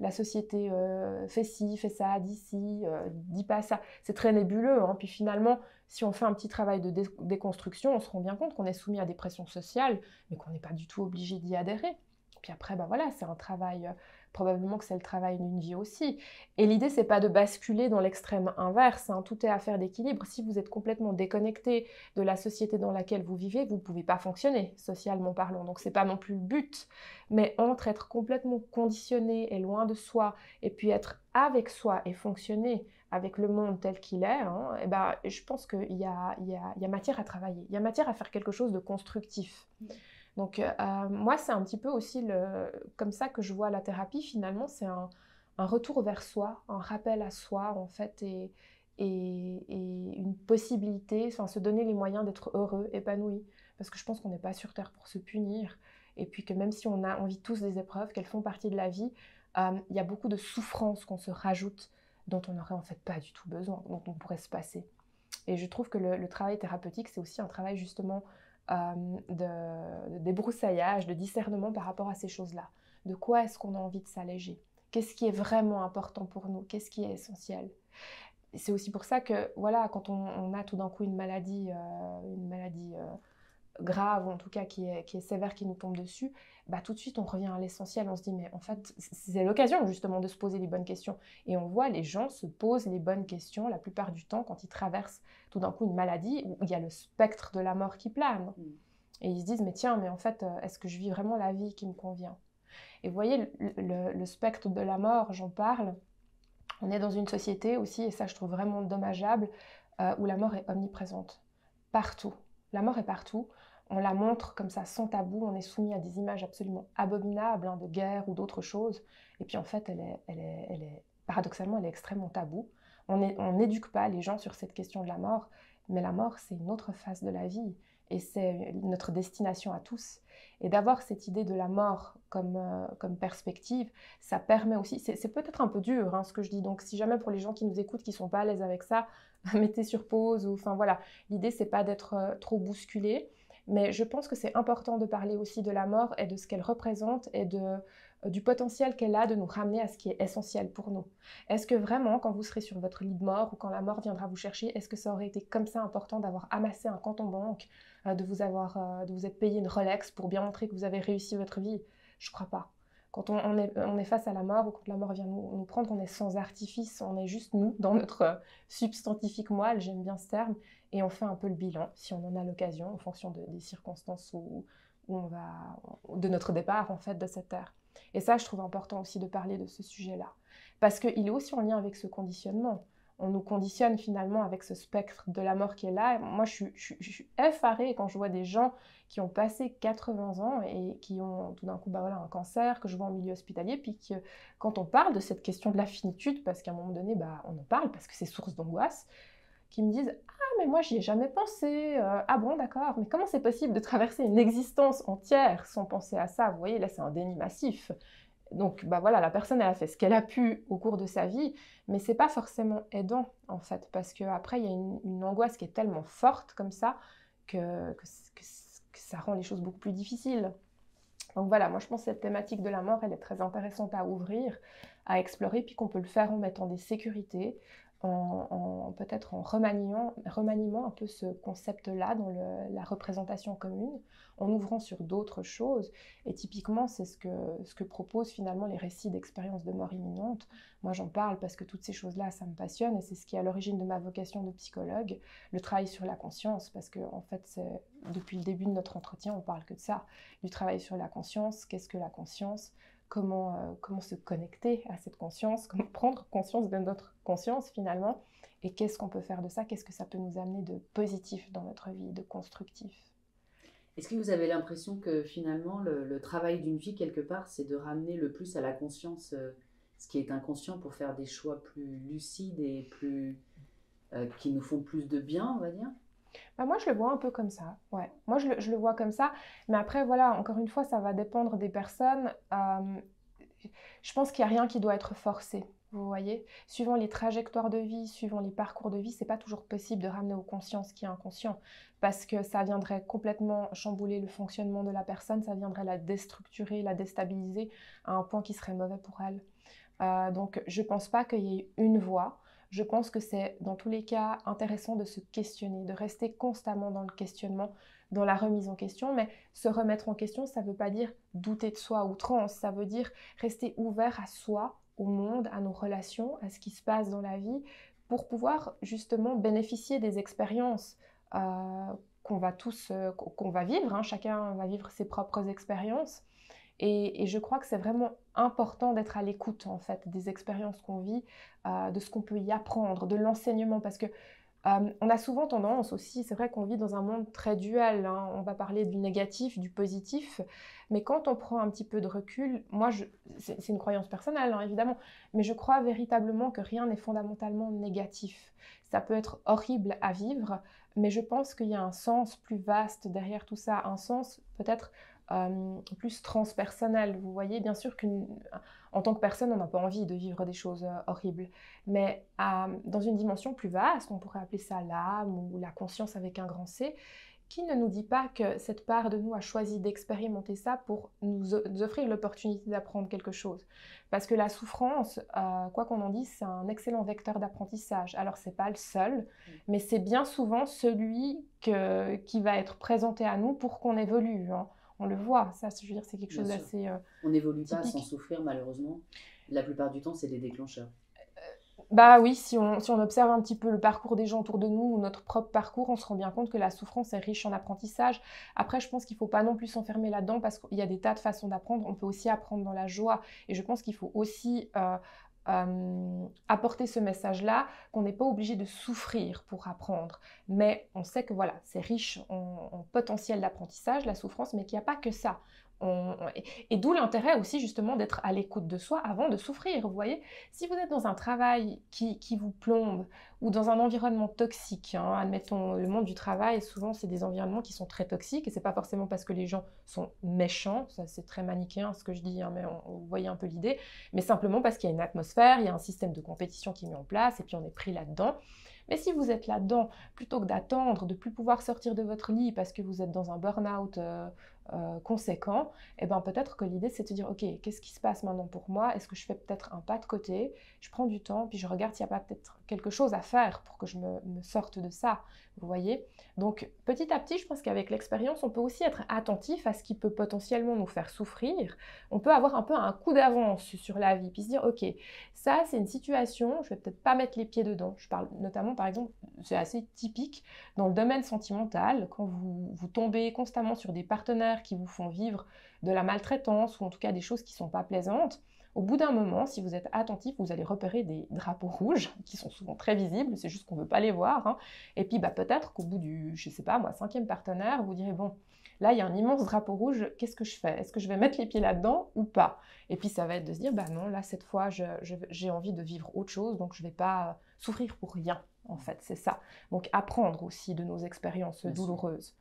fait ci, fait ça, dit ci, dit pas ça. C'est très nébuleux. Puis finalement, si on fait un petit travail de déconstruction, on se rend bien compte qu'on est soumis à des pressions sociales, mais qu'on n'est pas du tout obligé d'y adhérer. Puis après, voilà, c'est un travail, probablement que c'est le travail d'une vie aussi. Et l'idée, c'est pas de basculer dans l'extrême inverse. Tout est affaire d'équilibre. Si vous êtes complètement déconnecté de la société dans laquelle vous vivez, vous ne pouvez pas fonctionner, socialement parlant. Donc, c'est pas non plus le but. Mais entre être complètement conditionné et loin de soi, et puis être avec soi et fonctionner avec le monde tel qu'il est, je pense qu'il y a matière à travailler. Il y a matière à faire quelque chose de constructif. Donc, moi, c'est un petit peu aussi comme ça que je vois la thérapie, finalement, c'est un retour vers soi, un rappel à soi, en fait, et une possibilité, se donner les moyens d'être heureux, épanoui. Parce que je pense qu'on n'est pas sur Terre pour se punir, et puis que même si on vit tous des épreuves, qu'elles font partie de la vie, il y a beaucoup de souffrances qu'on se rajoute, dont on n'aurait en fait pas du tout besoin, dont on pourrait se passer. Et je trouve que le travail thérapeutique, c'est aussi un travail justement de débroussaillage, de discernement par rapport à ces choses-là. De quoi est-ce qu'on a envie de s'alléger? Qu'est-ce qui est vraiment important pour nous? Qu'est-ce qui est essentiel? Et c'est aussi pour ça que, voilà, quand on a tout d'un coup une maladie grave, ou en tout cas qui est sévère, qui nous tombe dessus, tout de suite on revient à l'essentiel, on se dit mais en fait c'est l'occasion justement de se poser les bonnes questions, et on voit les gens se posent les bonnes questions la plupart du temps quand ils traversent tout d'un coup une maladie où il y a le spectre de la mort qui plane, et ils se disent mais tiens, mais en fait est-ce que je vis vraiment la vie qui me convient? Et vous voyez le spectre de la mort, j'en parle, on est dans une société aussi, et ça je trouve vraiment dommageable, où la mort est omniprésente, partout. La mort est partout. on la montre comme ça sans tabou, on est soumis à des images absolument abominables, de guerre ou d'autres choses. Et puis en fait, paradoxalement, elle est extrêmement taboue. On n'éduque pas les gens sur cette question de la mort, mais la mort, c'est une autre phase de la vie et c'est notre destination à tous. Et d'avoir cette idée de la mort comme perspective, ça permet aussi, c'est peut-être un peu dur ce que je dis, donc si jamais pour les gens qui nous écoutent, qui ne sont pas à l'aise avec ça, mettez sur pause, ou enfin voilà, l'idée c'est pas d'être trop bousculé, mais je pense que c'est important de parler aussi de la mort et de ce qu'elle représente et du potentiel qu'elle a de nous ramener à ce qui est essentiel pour nous. Est-ce que vraiment, quand vous serez sur votre lit de mort ou quand la mort viendra vous chercher, est-ce que ça aurait été comme ça important d'avoir amassé un compte en banque, de vous être payé une Rolex pour bien montrer que vous avez réussi votre vie? Je crois pas. Quand on est face à la mort ou quand la mort vient nous prendre, on est sans artifice, on est juste nous, dans notre substantifique moelle, j'aime bien ce terme, et on fait un peu le bilan, si on en a l'occasion, en fonction des circonstances de notre départ, en fait, de cette terre. Et ça, je trouve important aussi de parler de ce sujet-là. Parce qu'il est aussi en lien avec ce conditionnement. On nous conditionne finalement avec ce spectre de la mort qui est là. Et moi, je suis effarée quand je vois des gens qui ont passé 80 ans et qui ont tout d'un coup un cancer, que je vois en milieu hospitalier, puis que quand on parle de cette question de la finitude, parce qu'à un moment donné, on en parle parce que c'est source d'angoisse, qui me disent « Ah, mais moi, j'y ai jamais pensé. Ah bon, d'accord. Mais comment c'est possible de traverser une existence entière sans penser à ça ?» Vous voyez, là, c'est un déni massif. Donc, voilà, la personne, elle a fait ce qu'elle a pu au cours de sa vie, mais c'est pas forcément aidant, en fait, parce qu'après, il y a une angoisse qui est tellement forte comme ça que ça rend les choses beaucoup plus difficiles. Donc voilà, moi je pense que cette thématique de la mort, elle est très intéressante à ouvrir, à explorer, puis qu'on peut le faire en mettant des sécurités, peut-être en remaniement un peu ce concept-là dans la représentation commune, en ouvrant sur d'autres choses. Et typiquement, c'est ce que proposent finalement les récits d'expériences de mort imminente. Moi, j'en parle parce que toutes ces choses-là, ça me passionne, et c'est ce qui est à l'origine de ma vocation de psychologue, le travail sur la conscience, parce que en fait, depuis le début de notre entretien, on parle que de ça, du travail sur la conscience. Qu'est-ce que la conscience ? Comment se connecter à cette conscience, comment prendre conscience de notre conscience finalement, et qu'est-ce qu'on peut faire de ça, qu'est-ce que ça peut nous amener de positif dans notre vie, de constructif. Est-ce que vous avez l'impression que finalement le travail d'une vie quelque part, c'est de ramener le plus à la conscience ce qui est inconscient pour faire des choix plus lucides et qui nous font plus de bien, on va dire ? Moi, je le vois un peu comme ça, ouais. Moi, je le vois comme ça, mais après, voilà, encore une fois, ça va dépendre des personnes. Je pense qu'il n'y a rien qui doit être forcé, vous voyez. Suivant les trajectoires de vie, suivant les parcours de vie, c'est pas toujours possible de ramener aux consciences ce qui est inconscient, parce que ça viendrait complètement chambouler le fonctionnement de la personne, ça viendrait la déstructurer, la déstabiliser à un point qui serait mauvais pour elle. Donc, je pense pas qu'il y ait une voie. Je pense que c'est dans tous les cas intéressant de se questionner, de rester constamment dans le questionnement, dans la remise en question. Mais se remettre en question, ça ne veut pas dire douter de soi à outrance, ça veut dire rester ouvert à soi, au monde, à nos relations, à ce qui se passe dans la vie, pour pouvoir justement bénéficier des expériences qu'on va vivre. Chacun va vivre ses propres expériences. Et je crois que c'est vraiment important d'être à l'écoute en fait des expériences qu'on vit, de ce qu'on peut y apprendre, de l'enseignement, parce que on a souvent tendance aussi, c'est vrai qu'on vit dans un monde très duel, on va parler du négatif, du positif, mais quand on prend un petit peu de recul, c'est une croyance personnelle évidemment, mais je crois véritablement que rien n'est fondamentalement négatif. Ça peut être horrible à vivre, mais je pense qu'il y a un sens plus vaste derrière tout ça, un sens peut-être plus transpersonnel. Vous voyez, bien sûr qu'en tant que personne, on n'a pas envie de vivre des choses horribles, mais dans une dimension plus vaste, on pourrait appeler ça l'âme ou la conscience avec un grand C, qui ne nous dit pas que cette part de nous a choisi d'expérimenter ça pour nous offrir l'opportunité d'apprendre quelque chose. Parce que la souffrance, quoi qu'on en dise, c'est un excellent vecteur d'apprentissage. Alors, c'est pas le seul, mais c'est bien souvent celui qui va être présenté à nous pour qu'on évolue. On le voit, ça, je veux dire, c'est quelque chose d'assez on n'évolue pas typique. sans souffrir, malheureusement. La plupart du temps, c'est des déclencheurs. Oui, si on observe un petit peu le parcours des gens autour de nous ou notre propre parcours, on se rend bien compte que la souffrance est riche en apprentissage. Après, je pense qu'il ne faut pas non plus s'enfermer là-dedans parce qu'il y a des tas de façons d'apprendre. On peut aussi apprendre dans la joie. Et je pense qu'il faut aussi apporter ce message-là qu'on n'est pas obligé de souffrir pour apprendre. Mais on sait que voilà, c'est riche en potentiel d'apprentissage, la souffrance, mais qu'il n'y a pas que ça. Et d'où l'intérêt aussi justement d'être à l'écoute de soi avant de souffrir. Vous voyez, si vous êtes dans un travail qui vous plombe ou dans un environnement toxique, hein, admettons le monde du travail, souvent c'est des environnements qui sont très toxiques et c'est pas forcément parce que les gens sont méchants, ça c'est très manichéen ce que je dis, hein, mais vous voyez un peu l'idée, mais simplement parce qu'il y a une atmosphère, il y a un système de compétition qui est mis en place et puis on est pris là-dedans. Mais si vous êtes là-dedans, plutôt que d'attendre, de ne plus pouvoir sortir de votre lit parce que vous êtes dans un burn-out conséquent, eh ben peut-être que l'idée c'est de se dire ok, qu'est-ce qui se passe maintenant pour moi? Est-ce que je fais peut-être un pas de côté, je prends du temps, puis je regarde s'il n'y a pas peut-être quelque chose à faire pour que je me sorte de ça, vous voyez? Donc petit à petit, je pense qu'avec l'expérience, on peut aussi être attentif à ce qui peut potentiellement nous faire souffrir. On peut avoir un peu un coup d'avance sur la vie, puis se dire ok, ça c'est une situation, je vais peut-être pas mettre les pieds dedans. Je parle notamment par exemple, c'est assez typique dans le domaine sentimental, quand vous tombez constamment sur des partenaires qui vous font vivre de la maltraitance ou en tout cas des choses qui ne sont pas plaisantes, au bout d'un moment, si vous êtes attentif, vous allez repérer des drapeaux rouges qui sont souvent très visibles, c'est juste qu'on ne veut pas les voir. Hein. Et puis peut-être qu'au bout du, je ne sais pas moi, 5e partenaire, vous direz bon, là il y a un immense drapeau rouge, qu'est-ce que je fais? Est-ce que je vais mettre les pieds là-dedans ou pas? Et puis ça va être de se dire bah non, là cette fois j'ai envie de vivre autre chose, donc je ne vais pas souffrir pour rien. En fait, c'est ça. Donc apprendre aussi de nos expériences douloureuses.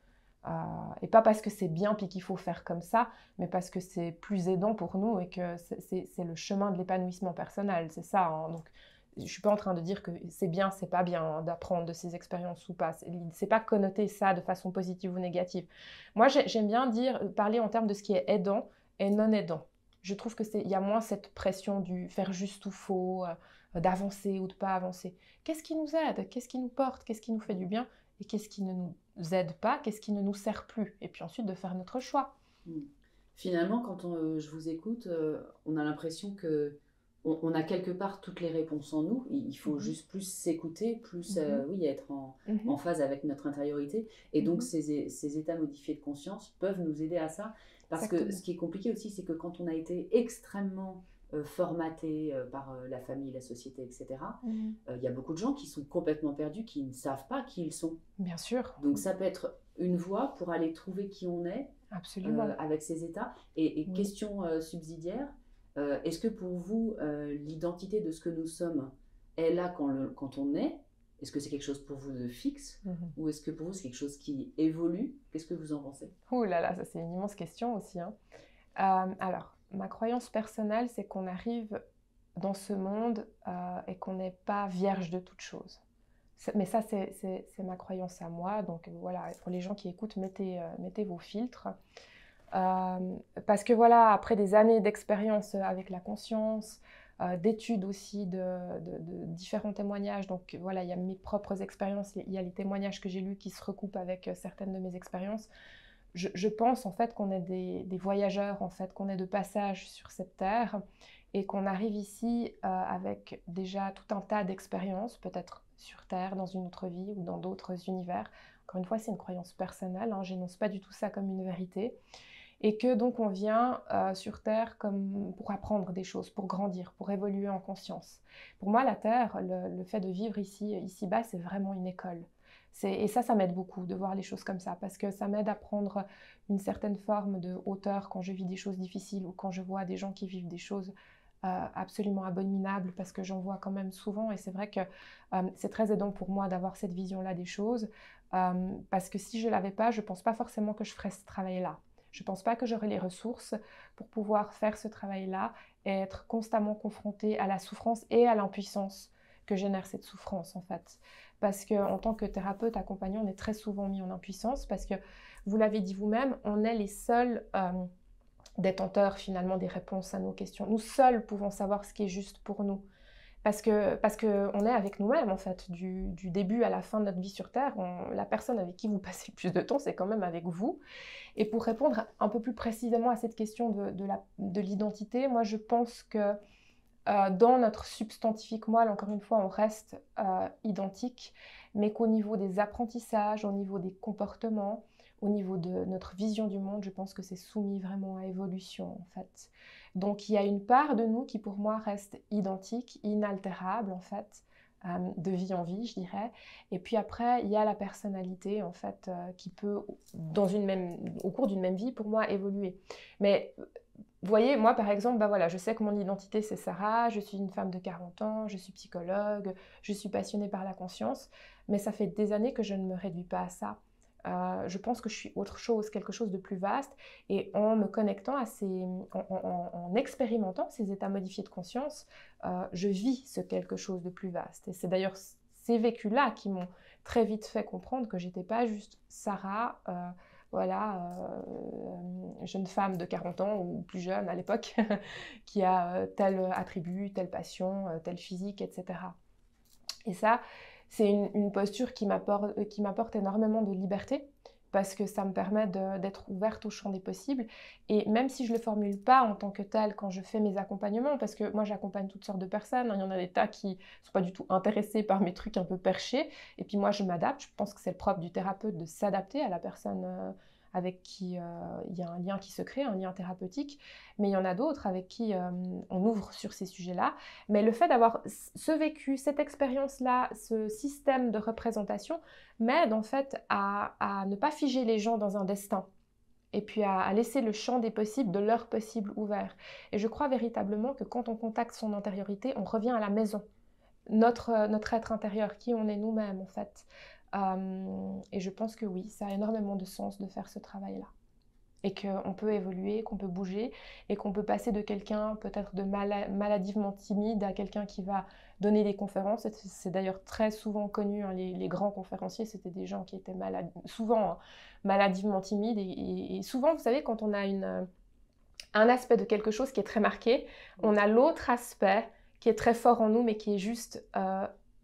Et pas parce que c'est bien puis qu'il faut faire comme ça, mais parce que c'est plus aidant pour nous et que c'est le chemin de l'épanouissement personnel, c'est ça. Hein. Donc, je ne suis pas en train de dire que c'est bien, c'est pas bien hein, d'apprendre de ces expériences ou pas. C'est pas connoter ça de façon positive ou négative. Moi, j'aime bien parler en termes de ce qui est aidant et non aidant. Je trouve qu'il y a moins cette pression du faire juste ou faux, d'avancer ou de pas avancer. Qu'est-ce qui nous aide? Qu'est-ce qui nous porte? Qu'est-ce qui nous fait du bien? Et qu'est-ce qui ne nous aide pas, qu'est-ce qui ne nous sert plus, et puis ensuite de faire notre choix. Finalement, quand je vous écoute, on a l'impression que on a quelque part toutes les réponses en nous. Il faut juste plus s'écouter, plus oui, être en phase avec notre intériorité. Et donc, ces états modifiés de conscience peuvent nous aider à ça. Parce Exactement. Que ce qui est compliqué aussi, c'est que quand on a été extrêmement formaté par la famille, la société, etc., il y a beaucoup de gens qui sont complètement perdus, qui ne savent pas qui ils sont. Bien sûr. Donc ça peut être une voie pour aller trouver qui on est. Absolument. Avec ces états. Et question subsidiaire, est-ce que pour vous, l'identité de ce que nous sommes est là quand on est? Est-ce que c'est quelque chose pour vous de fixe ou est-ce que pour vous c'est quelque chose qui évolue? Qu'est-ce que vous en pensez? Ouh là là, ça c'est une immense question aussi. Hein. Alors, ma croyance personnelle, c'est qu'on arrive dans ce monde et qu'on n'est pas vierge de toute chose. Mais ça, c'est ma croyance à moi. Donc voilà, pour les gens qui écoutent, mettez vos filtres. Parce que voilà, après des années d'expérience avec la conscience, d'études aussi, de différents témoignages, donc voilà, il y a mes propres expériences, il y a les témoignages que j'ai lus qui se recoupent avec certaines de mes expériences. Je pense en fait qu'on est des voyageurs, en fait, qu'on est de passage sur cette terre et qu'on arrive ici avec déjà tout un tas d'expériences, peut-être sur Terre, dans une autre vie ou dans d'autres univers. Encore une fois, c'est une croyance personnelle, hein, je n'énonce pas du tout ça comme une vérité. Et que donc on vient sur Terre comme pour apprendre des choses, pour grandir, pour évoluer en conscience. Pour moi, la Terre, le fait de vivre ici-bas, c'est vraiment une école. Et ça m'aide beaucoup de voir les choses comme ça, parce que ça m'aide à prendre une certaine forme de hauteur quand je vis des choses difficiles ou quand je vois des gens qui vivent des choses absolument abominables, parce que j'en vois quand même souvent, et c'est vrai que c'est très aidant pour moi d'avoir cette vision-là des choses, parce que si je ne l'avais pas, je ne pense pas forcément que je ferais ce travail-là. Je ne pense pas que j'aurais les ressources pour pouvoir faire ce travail-là et être constamment confrontée à la souffrance et à l'impuissance que génère cette souffrance en fait. Parce qu'en tant que thérapeute accompagnant, on est très souvent mis en impuissance parce que, vous l'avez dit vous-même, on est les seuls détenteurs finalement des réponses à nos questions. Nous seuls pouvons savoir ce qui est juste pour nous. Parce qu'on est avec nous-mêmes, en fait, du début à la fin de notre vie sur Terre. La personne avec qui vous passez le plus de temps, c'est quand même avec vous. Et pour répondre un peu plus précisément à cette question de l'identité, moi, je pense que dans notre substantifique moelle, encore une fois, on reste identique, mais qu'au niveau des apprentissages, au niveau des comportements, au niveau de notre vision du monde, je pense que c'est soumis vraiment à évolution, en fait. Donc, il y a une part de nous qui, pour moi, reste identique, inaltérable, en fait, de vie en vie, je dirais. Et puis après, il y a la personnalité, en fait, qui peut, au cours d'une même vie, pour moi, évoluer. Mais vous voyez, moi, par exemple, bah voilà, je sais que mon identité, c'est Sarah, je suis une femme de 40 ans, je suis psychologue, je suis passionnée par la conscience, mais ça fait des années que je ne me réduis pas à ça. Je pense que je suis autre chose, quelque chose de plus vaste, et en me connectant en expérimentant ces états modifiés de conscience, je vis ce quelque chose de plus vaste. Et c'est d'ailleurs ces vécus-là qui m'ont très vite fait comprendre que j'étais pas juste Sarah, voilà, jeune femme de 40 ans ou plus jeune à l'époque, qui a tel attribut, telle passion, tel physique, etc. Et ça, c'est une posture qui m'apporte énormément de liberté, parce que ça me permet d'être ouverte au champ des possibles. Et même si je ne le formule pas en tant que tel quand je fais mes accompagnements, parce que moi j'accompagne toutes sortes de personnes, il y en a des tas qui ne sont pas du tout intéressés par mes trucs un peu perchés, et puis moi je m'adapte, je pense que c'est le propre du thérapeute de s'adapter à la personne avec qui il y a un lien qui se crée, un lien thérapeutique, mais il y en a d'autres avec qui on ouvre sur ces sujets-là. Mais le fait d'avoir ce vécu, cette expérience-là, ce système de représentation m'aide en fait à ne pas figer les gens dans un destin et puis à laisser le champ des possibles, de leur possible ouvert. Et je crois véritablement que quand on contacte son intériorité, on revient à la maison, notre être intérieur, qui on est nous-mêmes en fait. Et je pense que oui, ça a énormément de sens de faire ce travail-là. Et qu'on peut évoluer, qu'on peut bouger, et qu'on peut passer de quelqu'un peut-être de maladivement timide à quelqu'un qui va donner des conférences. C'est d'ailleurs très souvent connu, hein, les grands conférenciers, c'était des gens qui étaient souvent hein, maladivement timides. Et souvent, vous savez, quand on a un aspect de quelque chose qui est très marqué, on a l'autre aspect qui est très fort en nous, mais qui est juste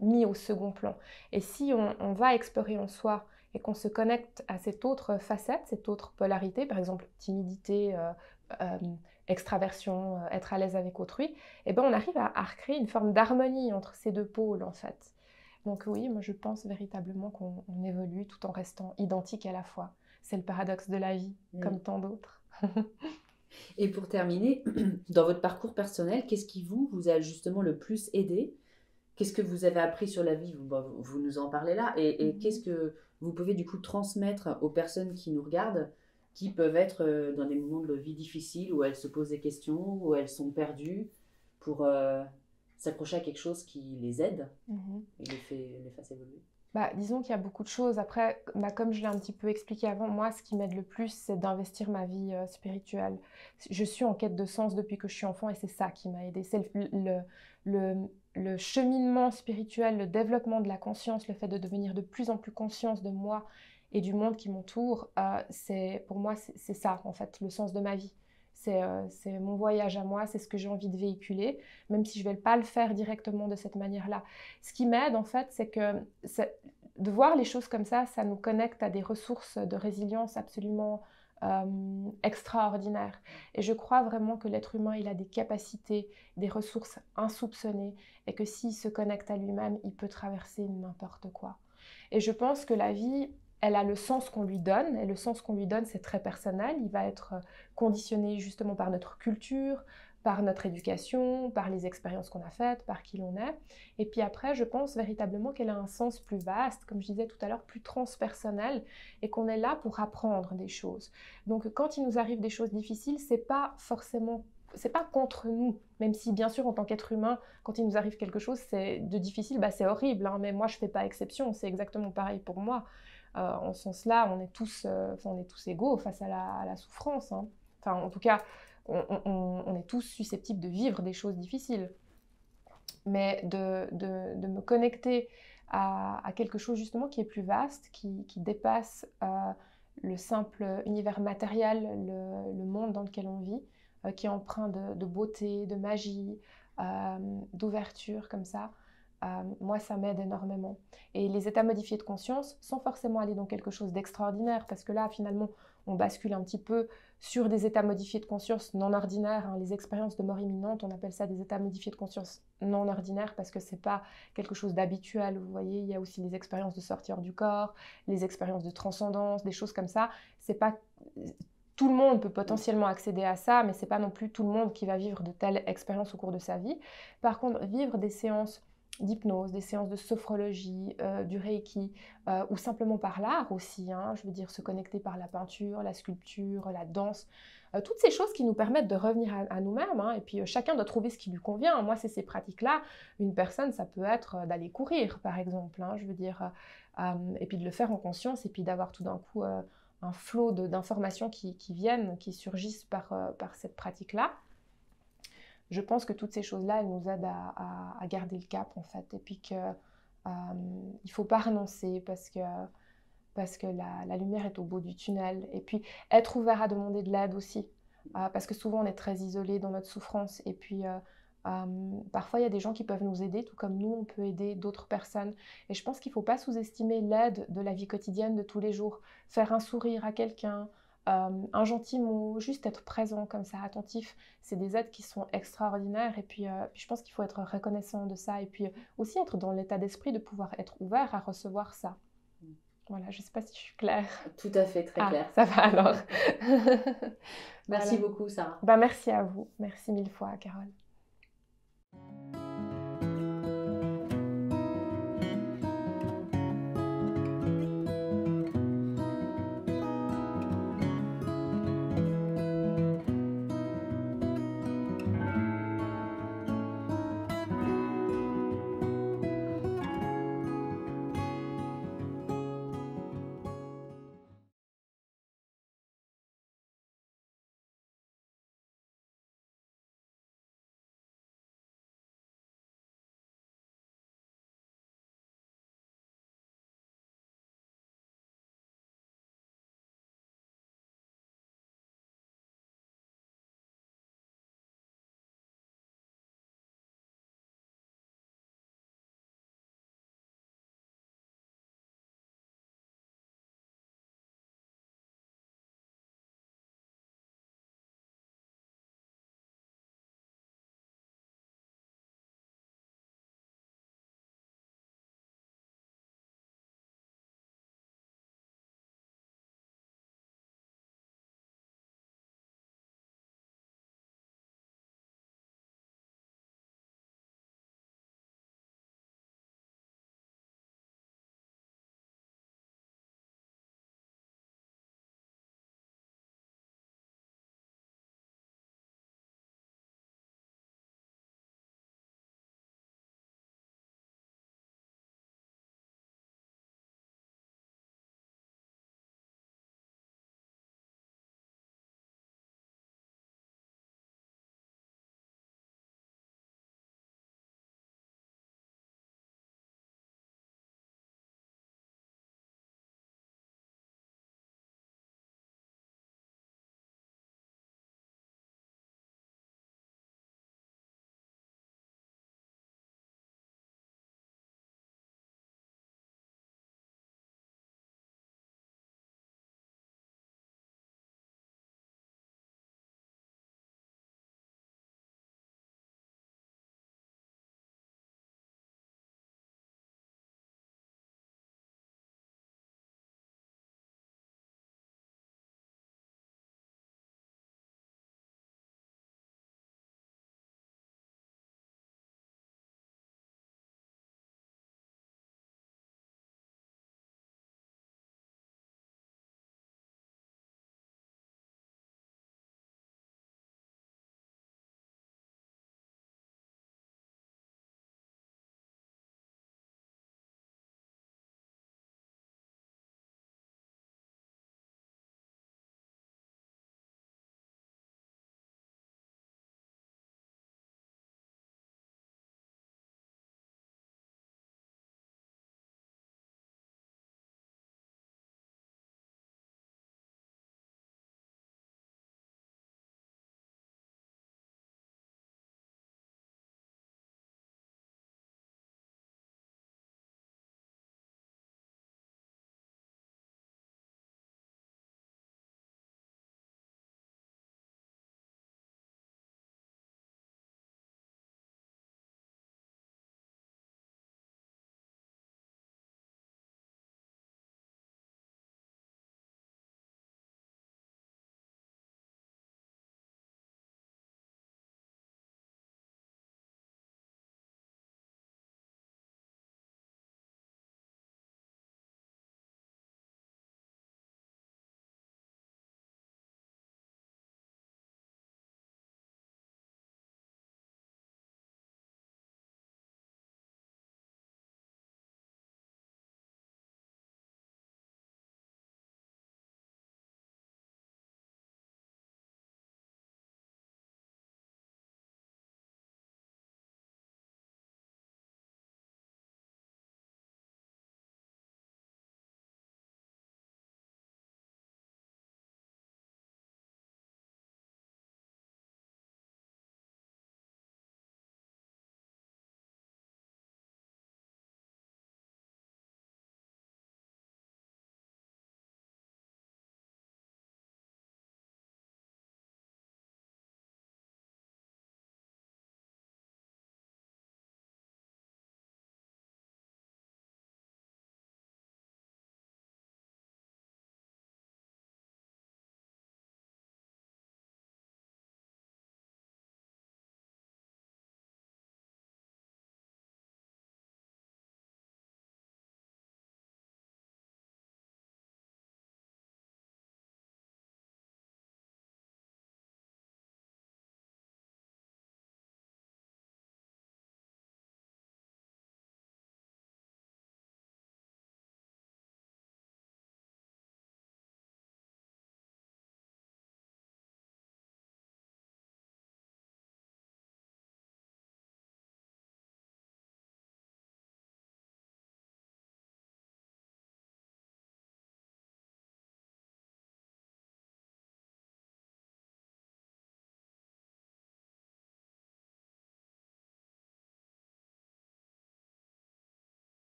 mis au second plan. Et si on va explorer en soi et qu'on se connecte à cette autre facette, cette autre polarité, par exemple timidité, extraversion, être à l'aise avec autrui, eh ben on arrive à recréer une forme d'harmonie entre ces deux pôles en fait. Donc oui, moi je pense véritablement qu'on évolue tout en restant identique à la fois. C'est le paradoxe de la vie, comme tant d'autres. Et pour terminer, dans votre parcours personnel, qu'est-ce qui vous a justement le plus aidé? Qu'est-ce que vous avez appris sur la vie? Vous nous en parlez là. Et qu'est-ce que vous pouvez du coup transmettre aux personnes qui nous regardent, qui peuvent être dans des moments de vie difficiles, où elles se posent des questions, où elles sont perdues, pour s'accrocher à quelque chose qui les aide et les fasse évoluer? Disons qu'il y a beaucoup de choses. Après, comme je l'ai un petit peu expliqué avant, moi, ce qui m'aide le plus, c'est d'investir ma vie spirituelle. Je suis en quête de sens depuis que je suis enfant et c'est ça qui m'a aidée. C'est le cheminement spirituel, le développement de la conscience, le fait de devenir de plus en plus conscience de moi et du monde qui m'entoure. Pour moi, c'est ça, en fait, le sens de ma vie. C'est mon voyage à moi, c'est ce que j'ai envie de véhiculer, même si je ne vais pas le faire directement de cette manière-là. Ce qui m'aide, en fait, c'est que de voir les choses comme ça nous connecte à des ressources de résilience absolument extraordinaires. Et je crois vraiment que l'être humain, il a des capacités, des ressources insoupçonnées, et que s'il se connecte à lui-même, il peut traverser n'importe quoi. Et je pense que la vie, elle a le sens qu'on lui donne, et le sens qu'on lui donne, c'est très personnel. Il va être conditionné justement par notre culture, par notre éducation, par les expériences qu'on a faites, par qui l'on est. Et puis après, je pense véritablement qu'elle a un sens plus vaste, comme je disais tout à l'heure, plus transpersonnel, et qu'on est là pour apprendre des choses. Donc quand il nous arrive des choses difficiles, c'est pas contre nous, même si bien sûr en tant qu'être humain, quand il nous arrive quelque chose de difficile, c'est horrible, hein, mais moi je fais pas exception, c'est exactement pareil pour moi. En ce sens-là, on est tous égaux face à la souffrance. Hein. Enfin, en tout cas, on est tous susceptibles de vivre des choses difficiles. Mais de me connecter à quelque chose justement qui est plus vaste, qui dépasse le simple univers matériel, le monde dans lequel on vit, qui est empreint de beauté, de magie, d'ouverture comme ça. moi, ça m'aide énormément. Et les états modifiés de conscience, sans forcément aller dans quelque chose d'extraordinaire, parce que là, finalement, on bascule un petit peu sur des états modifiés de conscience non ordinaires. Hein. Les expériences de mort imminente, on appelle ça des états modifiés de conscience non ordinaires parce que ce n'est pas quelque chose d'habituel. Vous voyez, il y a aussi les expériences de sortie hors du corps, les expériences de transcendance, des choses comme ça. C'est pas... Tout le monde peut potentiellement accéder à ça, mais ce n'est pas non plus tout le monde qui va vivre de telles expériences au cours de sa vie. Par contre, vivre des séances d'hypnose, des séances de sophrologie, du reiki, ou simplement par l'art aussi, hein, je veux dire se connecter par la peinture, la sculpture, la danse, toutes ces choses qui nous permettent de revenir à nous-mêmes, hein, et puis chacun doit trouver ce qui lui convient. Moi, c'est ces pratiques-là. Une personne, ça peut être d'aller courir, par exemple, hein, je veux dire, et puis de le faire en conscience, et puis d'avoir tout d'un coup un flot d'informations qui viennent, qui surgissent par cette pratique-là. Je pense que toutes ces choses-là, elles nous aident à garder le cap, en fait. Et puis qu'il ne faut pas renoncer parce que la lumière est au bout du tunnel. Et puis, être ouvert à demander de l'aide aussi. Parce que souvent, on est très isolé dans notre souffrance. Et puis, parfois, il y a des gens qui peuvent nous aider, tout comme nous, on peut aider d'autres personnes. Et je pense qu'il ne faut pas sous-estimer l'aide de la vie quotidienne de tous les jours. Faire un sourire à quelqu'un, un gentil mot, juste être présent comme ça, attentif, c'est des aides qui sont extraordinaires. Et puis je pense qu'il faut être reconnaissant de ça. Et puis aussi être dans l'état d'esprit de pouvoir être ouvert à recevoir ça. Voilà, je ne sais pas si je suis claire. Tout à fait, très clair. Ça va alors. Merci beaucoup, Sarah. Merci à vous. Merci mille fois, Carole.